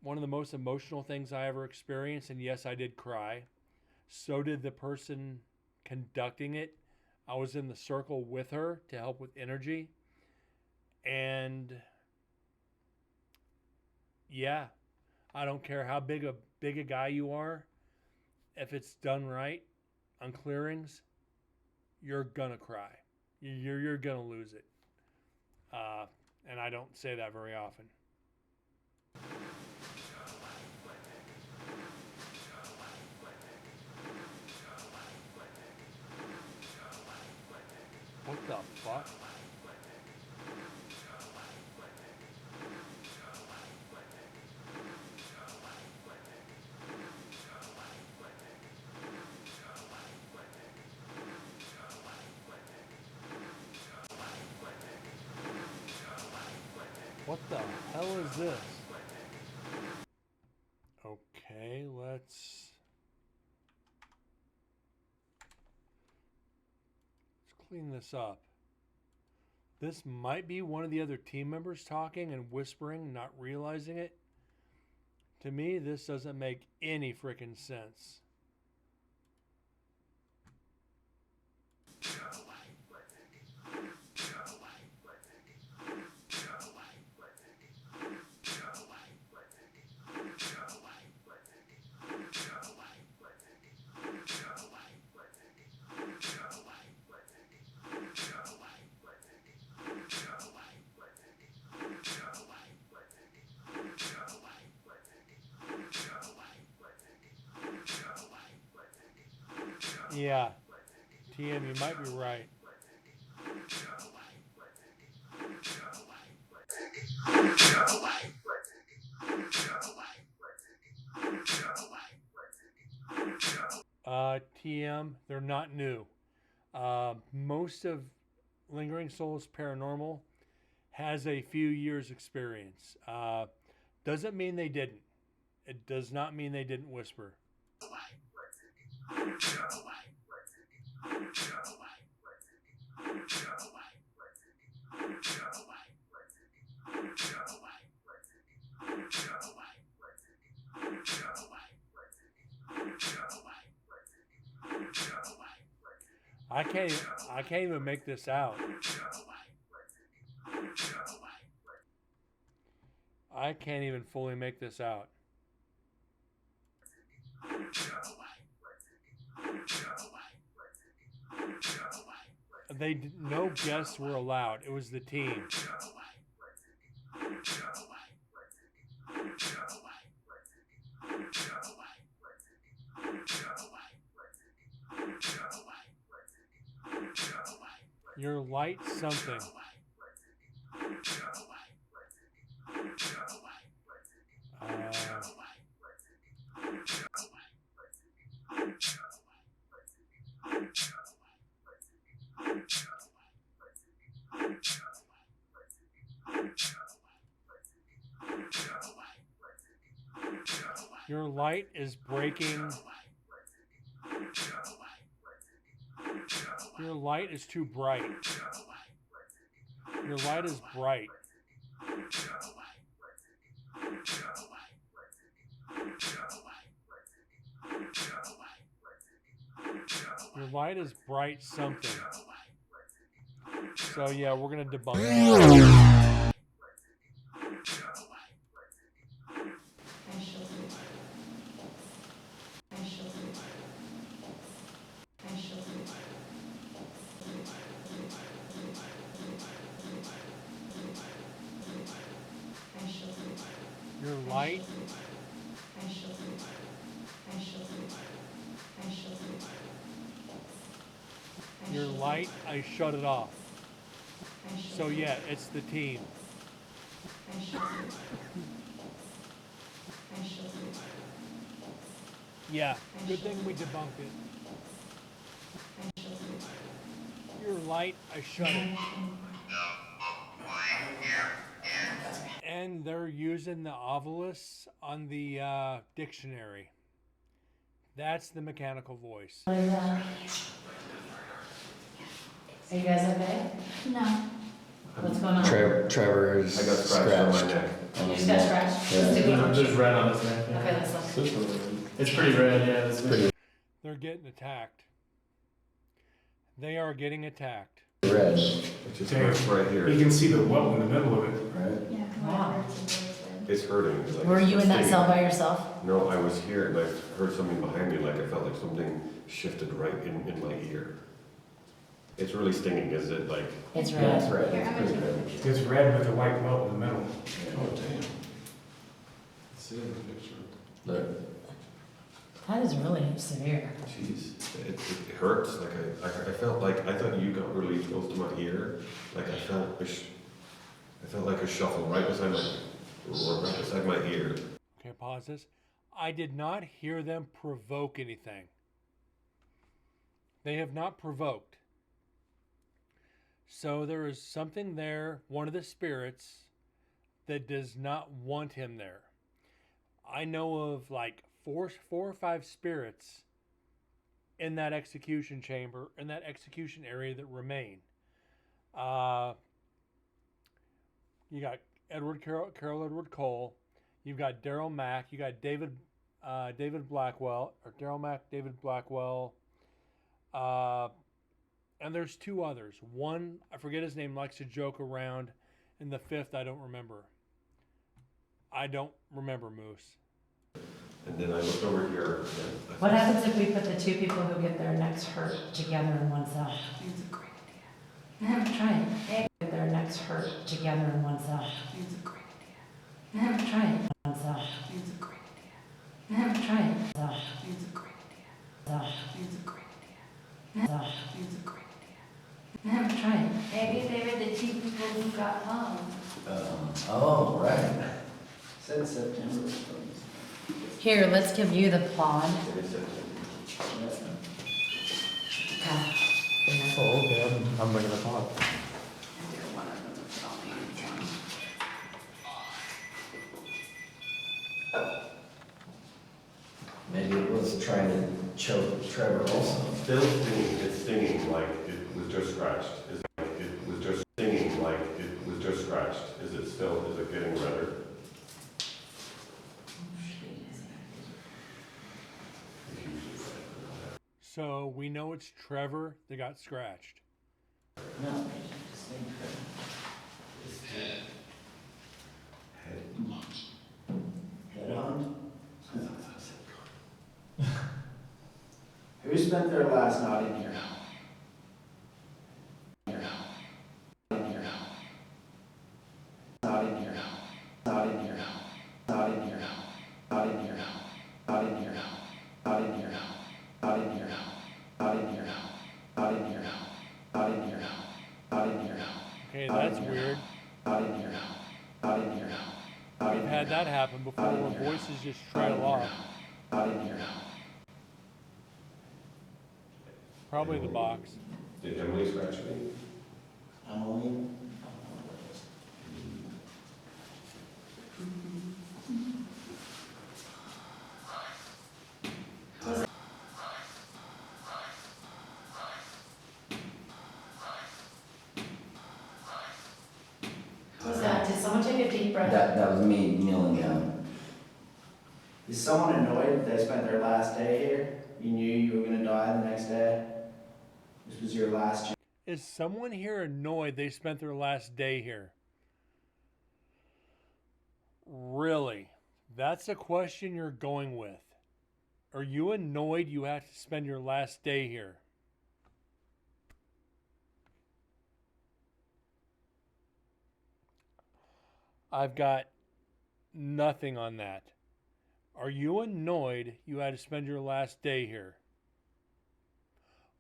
One of the most emotional things I ever experienced, and yes, I did cry. So did the person conducting it. I was in the circle with her to help with energy. And yeah, I don't care how big a guy you are. If it's done right on clearings, you're gonna cry. You're gonna lose it. And I don't say that very often. What the fuck? What the hell is this? Okay, let's clean this up. This might be one of the other team members talking and whispering, not realizing it. To me, this doesn't make any freaking sense. Yeah, TM, you might be right. TM, they're not new. Most of Lingering Souls Paranormal has a few years experience. Doesn't mean they didn't. It does not mean they didn't whisper. I can't even make this out. I can't even fully make this out. No guests were allowed. It was the team. Your light something. Your light is breaking. Your light is too bright. Your light is bright. Your light is bright something. So yeah, we're gonna debunk it. I shall do. I shall do. I shall do. I shall do. Your light, I shall do. I shall do. I shall do. your light, I shut it off. I shall So do. yeah, it's the team. I shall do. I shall do. Yeah, good thing we debunked it. I shall do. Your light, I shut it. And they're using the ovulis on the dictionary. That's the mechanical voice. Are you guys okay? No. What's going on? Trevor's I got scratched on my scratched. neck. You just got scratched? Yeah. Let's do it. There's red on his neck. Yeah. Okay, let's look. It's pretty red, yeah. It's Pretty They're getting attacked. They are getting attacked. red, It's just right You here. can see the welt in the middle of it. right? Yeah, Wow. it hurts and goes in. It's hurting. It's like Were it's you in that stinging. cell by yourself? No, I was here and I heard something behind me, like I felt like something shifted right in my ear. It's really stinging, is it? Like, It's Yeah, red. it's red, Here, I'm it's gonna pretty take a red. picture. It's red with a white welt in the middle. oh damn. See in the picture. Look, That is really severe. Jeez, it hurts. Like I felt like I thought you got really close to my ear. Like I felt like a shuffle right beside my ear. Okay, pause this. I did not hear them provoke anything. They have not provoked. So there is something there, one of the spirits, that does not want him there. I know of like four or five spirits in that execution chamber, in that execution area that remain. You got Carol Edward Cole. You've got Daryl Mack. You got David Blackwell, or Daryl Mack, David Blackwell. And there's two others. One, I forget his name, likes to joke around. And the fifth, I don't remember. I don't remember, Moose. And then I looked over here. And What happens if we put the two people who get their necks hurt together in one cell? It's a great idea. Try it. Get their necks hurt together in one cell. It's a great idea. Try it. One cell. It's a great idea. Try it. Cell. It's a great idea. Cell. It's a great idea. Cell. It's a great idea. Try it. Maybe they were the two people who got home. oh, right. Said September. Here, let's give you the pod. it is Oh, okay, I'm bringing the pot. Maybe it was trying to choke Trevor also. still stinging. It's stinging like it was just scratched. Is like it was just stinging like it was just scratched. Is it getting redder? So we know it's Trevor that got scratched. No, just think head on. Who spent their last night in here? In here. Not in here. Not in here. Not in here. Not in here. Not in here. Not in here. Not in here. Not in here. Not in here. Not in here. Not in here. Okay, that's weird. Not in here. Not in here. Not in We've here. had that happen before where voices just trail off. Not in here. Probably the box. Did Emily scratch me? Emily? breath. That was me kneeling down. Is someone annoyed that they spent their last day here? You knew you were gonna die the next day? This was your last chance. Is someone here annoyed they spent their last day here? Really? That's a question you're going with. Are you annoyed you have to spend your last day here? I've got nothing on that. Are you annoyed you had to spend your last day here?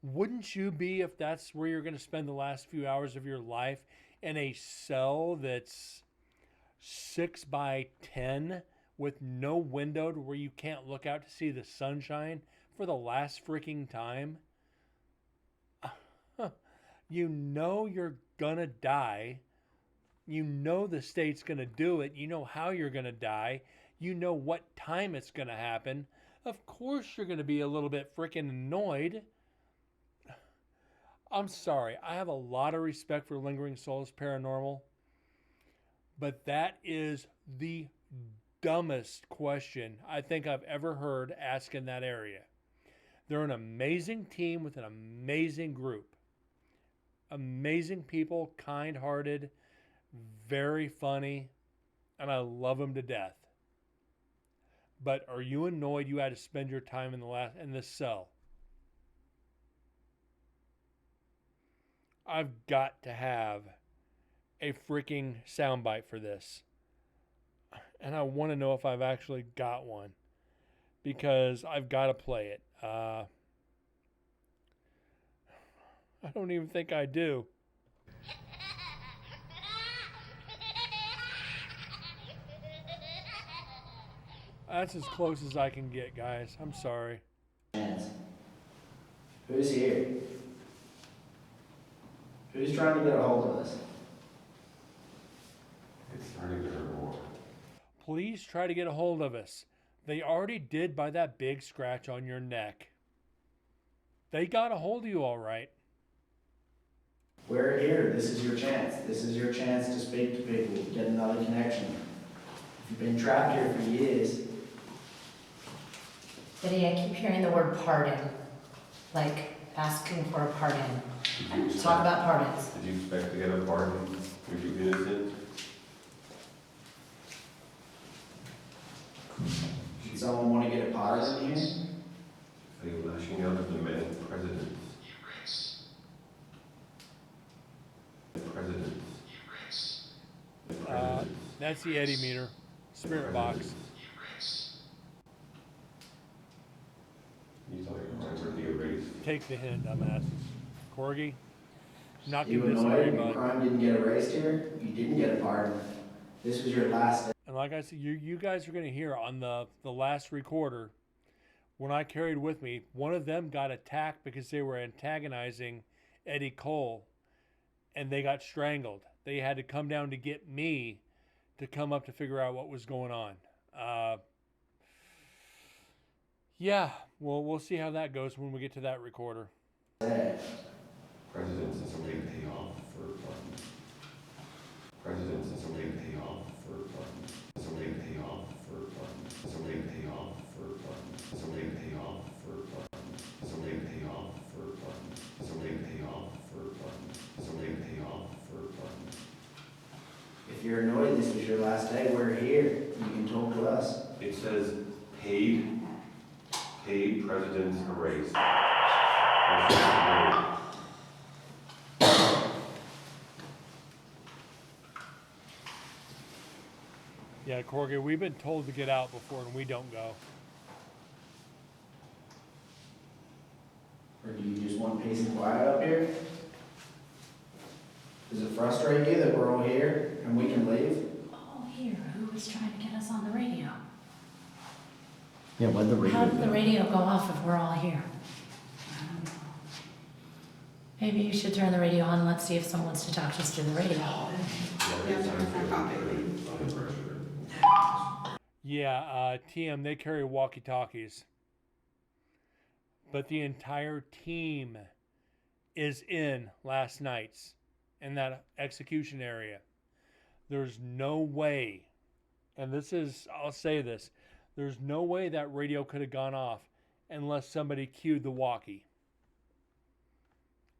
Wouldn't you be if that's where you're going to spend the last few hours of your life, in a cell that's 6 by 10 with no window to where you can't look out to see the sunshine for the last freaking time? You know you're going to die. You know the state's going to do it. You know how you're going to die. You know what time it's going to happen. Of course you're going to be a little bit freaking annoyed. I'm sorry. I have a lot of respect for Lingering Souls Paranormal. But that is the dumbest question I think I've ever heard asked in that area. They're an amazing team with an amazing group. Amazing people, kind-hearted, very funny, and I love them to death. But are you annoyed you had to spend your time in this cell? I've got to have a freaking soundbite for this. And I want to know if I've actually got one, because I've got to play it. I don't even think I do. That's as close as I can get, guys. I'm sorry. Who's here? Who's trying to get a hold of us? It's starting to hurt more. Please try to get a hold of us. They already did by that big scratch on your neck. They got a hold of you all right. We're here. This is your chance. This is your chance to speak to people, get another connection. If you've been trapped here for years, Lydia, I keep hearing the word pardon, like asking for a pardon. Talk about pardons. Did you expect to get a pardon if you innocent? should someone want to get a pardon in here? Are you lashing out at the men presidents? The presidents. The presidents. That's the Eddie meter. Spirit box. You thought you remember the erase? Take the hint, dumbass. Corgi, not You gonna annoyed disagree, and your bud. crime didn't get erased here? You didn't get a pardon. This was your last day. And like I said, you guys are going to hear on the last recorder, when I carried with me, one of them got attacked because they were antagonizing Eddie Cole, and they got strangled. They had to come down to get me to come up to figure out what was going on. Yeah, well, we'll see how that goes when we get to that recorder. Presidents and somebody pay off for a pardon. Presidents and somebody pay off for a pardon. Somebody pay off for a pardon. Somebody pay off for a pardon. Somebody pay off for a pardon. Somebody pay off for a pardon. Somebody pay off for a pardon. Somebody pay off for a pardon. If you're annoyed this was your last day, we're here. You can talk to us. It says paid presidents erased. Yeah, Corgi, we've been told to get out before, and we don't go. Or do you just want peace and quiet up here? Does it frustrate you that we're all here and we can leave? Oh, here, who was trying to get us on the radio? Yeah, why'd the radio How did the go? radio go off if we're all here? I don't know. Maybe you should turn the radio on and let's see if someone wants to talk to us through the radio. Yeah, TM, they carry walkie-talkies. But the entire team is in last night's, in that execution area. There's no way, and I'll say this, there's no way that radio could have gone off unless somebody cued the walkie,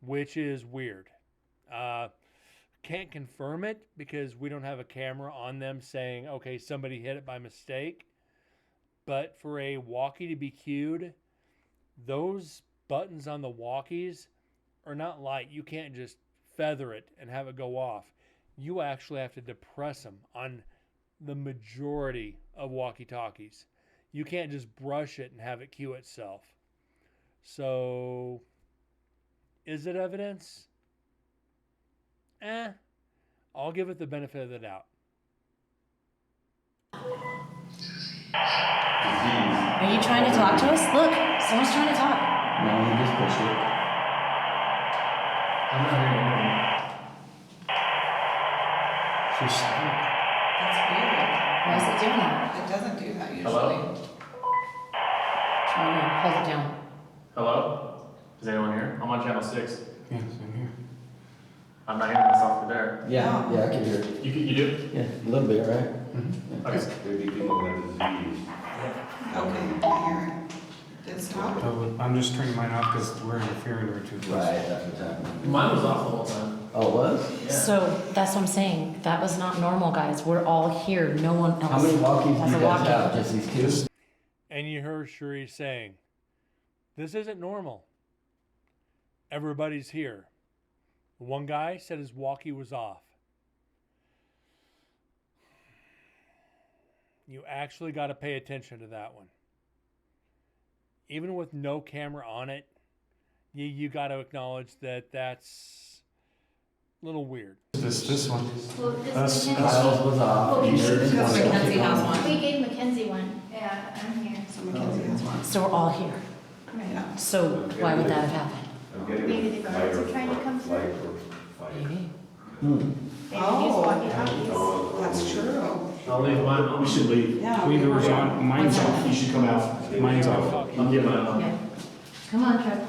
which is weird. Can't confirm it because we don't have a camera on them saying, okay, somebody hit it by mistake. But for a walkie to be cued, those buttons on the walkies are not light. You can't just feather it and have it go off. You actually have to depress them on the majority of walkie-talkies. You can't just brush it and have it cue itself. So, is it evidence? I'll give it the benefit of the doubt. Are you trying to talk to us? Look, someone's trying to talk. No, he just pushed it. I'm not hearing anything. She's, That's weird. Why is it doing that? It doesn't do that usually. hello? Try to hold it down. Hello? Is anyone here? I'm on channel 6. Yeah, same here. I'm not hearing myself from there. Yeah, I can hear it. You do? Yeah, a little bit, right? Okay. Maybe people have disease. Okay, I hear it. Did it stop? I'm just turning mine off because we're interfering or too close. Right, that's what's happening. Mine was off the whole time. Oh, it was? So that's what I'm saying. That was not normal, guys. We're all here. No one else. How many walkies has do a you guys walkie. have? Just these two? And you heard Cherie saying, this isn't normal. Everybody's here. One guy said his walkie was off. You actually got to pay attention to that one. Even with no camera on it, you got to acknowledge that that's a little weird. This one. Well, That's- Kyle's was off. Well, You heard it. Mackenzie has one. We gave Mackenzie one. Yeah, I'm here. So Mackenzie has one. So we're all here. Yeah. So why would that have happened? I'm getting Maybe the a guards are fight or trying to come flight through. or fight. Maybe. Maybe Oh. use walkie-talkies. That's true. I'll leave mine. We should leave. Yeah. We doors on. Mine's off. You should come out. Mine's off. I'll get mine on. Yeah. Come on, Trevor.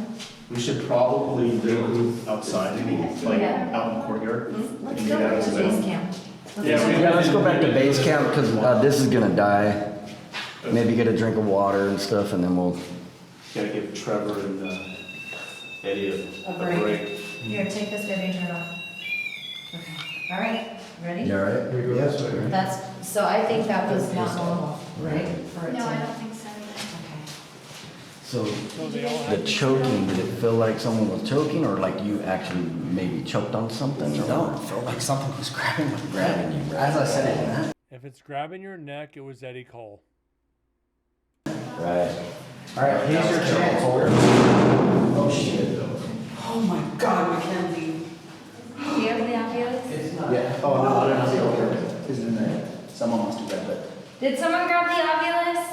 We should probably move outside, like out in the courtyard. Let's go back to base camp. Yeah, let's go back to base camp because this is gonna die. Maybe get a drink of water and stuff, and then we'll. Gotta give Trevor and Eddie A break. Here, take this baby and turn it off. Okay. All right. Ready? You all right? Yes. That's, so I think that was not normal, right? For it No, to- I don't think so either. Okay. So They all have the choking, did it feel like someone was choking, or like you actually maybe choked on something? No, it felt like something was grabbing my Grabbing you. Right? As I said it, If it's grabbing your neck, it was Eddie Cole. Right. all right, here's your chance. Oh, shit. Oh my God, Mackenzie. Do you have the audios? It's not. Yeah, oh, no, I don't know the order. Is it in there? Someone must have grabbed it. Did someone grab the Ovilus?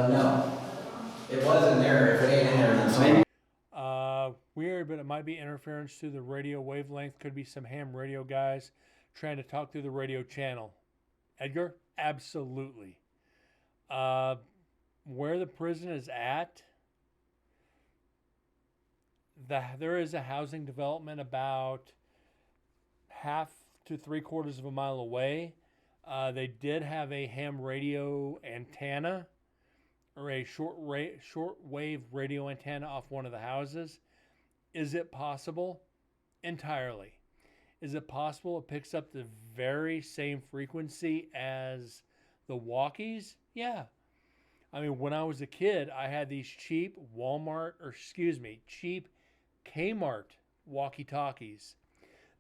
No. It wasn't there. If it ain't in there, then maybe. Weird, but it might be interference through the radio wavelength. Could be some ham radio guys trying to talk through the radio channel. Edgar? Absolutely. Where the prison is at, there is a housing development about half to 3/4 of a mile away. They did have a ham radio antenna or a shortwave radio antenna off one of the houses. Is it possible? Entirely. Is it possible it picks up the very same frequency as the walkies? Yeah. I mean, when I was a kid, I had these cheap cheap Kmart walkie-talkies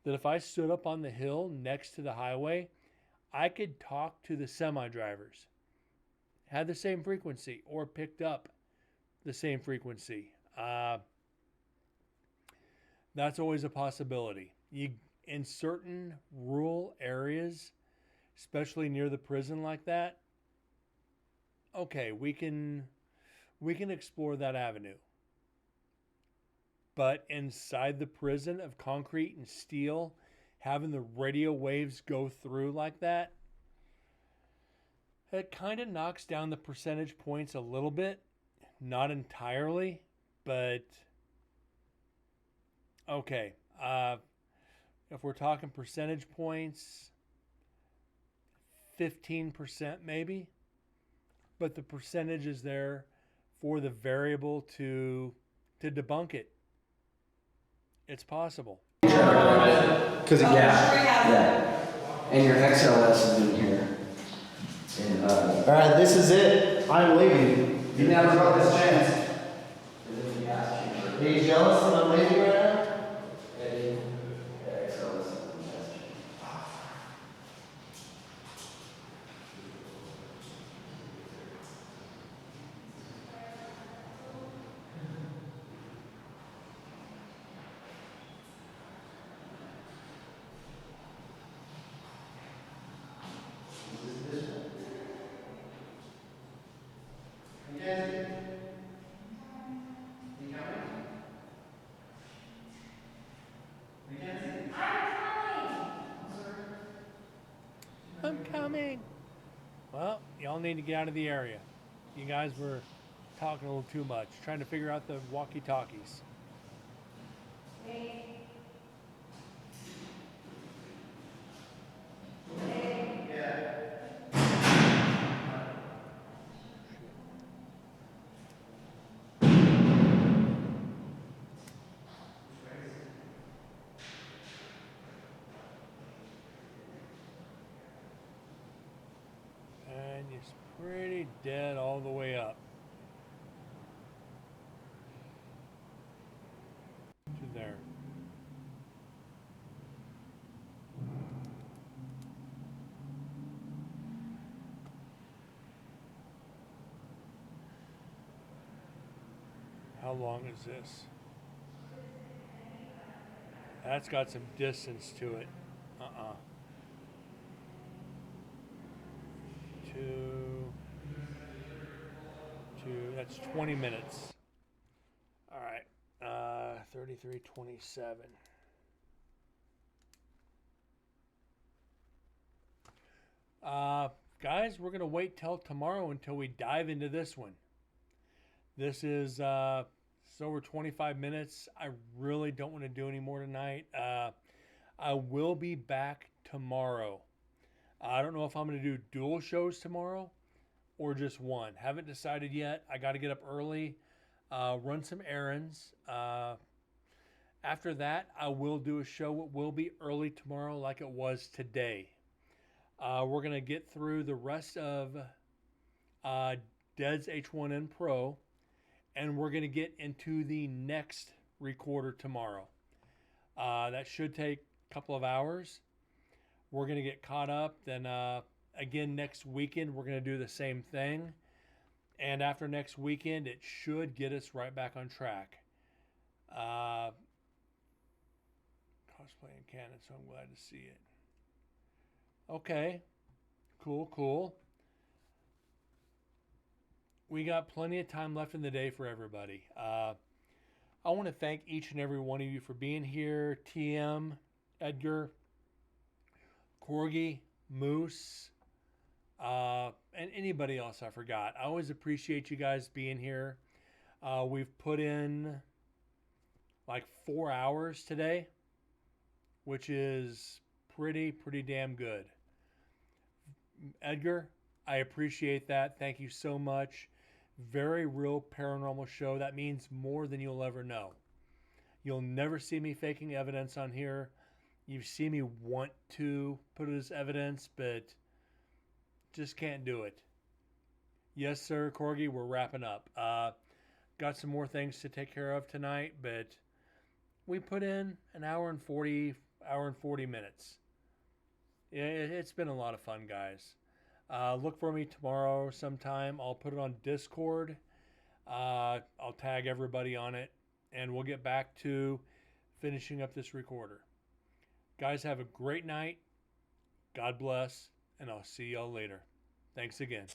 that if I stood up on the hill next to the highway, I could talk to the semi-drivers. Had the same frequency or picked up the same frequency. That's always a possibility. In certain rural areas, especially near the prison like that, okay, we can explore that avenue. But inside the prison of concrete and steel, having the radio waves go through like that, it kind of knocks down the percentage points a little bit. Not entirely, but okay. If we're talking percentage points, 15% maybe. But the percentage is there for the variable to debunk it. It's possible. Because, yeah. And your XLS is in here. And, Alright, this is it. I'm leaving. You never got this chance. Are you jealous that I'm leaving right now? I'm coming. Well, y'all need to get out of the area. You guys were talking a little too much, trying to figure out the walkie-talkies. And it's pretty dead all the way up to there. How long is this? That's got some distance to it. That's 20 minutes. All right, 33:27. Guys, we're gonna wait till tomorrow until we dive into this one. This is it's over 25 minutes. I really don't want to do any more tonight. I will be back tomorrow. I don't know if I'm going to do dual shows tomorrow or just one. Haven't decided yet. I got to get up early, run some errands. After that, I will do a show. It will be early tomorrow like it was today. We're going to get through the rest of Dead's H1N Pro, and we're going to get into the next recorder tomorrow. That should take a couple of hours. We're going to get caught up. Then again, next weekend, we're going to do the same thing. And after next weekend, it should get us right back on track. Cosplay in Canon, so I'm glad to see it. Okay, cool. We got plenty of time left in the day for everybody. I want to thank each and every one of you for being here. TM, Edgar, Corgi, Moose, and anybody else I forgot. I always appreciate you guys being here. We've put in like 4 hours today, which is pretty damn good. Edgar, I appreciate that. Thank you so much. Very real paranormal show. That means more than you'll ever know. You'll never see me faking evidence on here. You see me want to put it as evidence, but just can't do it. Yes, sir, Corgi, we're wrapping up. Got some more things to take care of tonight, but we put in an hour and 40 minutes. Yeah, it's been a lot of fun, guys. Look for me tomorrow sometime. I'll put it on Discord. I'll tag everybody on it, and we'll get back to finishing up this recorder. Guys, have a great night. God bless, and I'll see y'all later. Thanks again.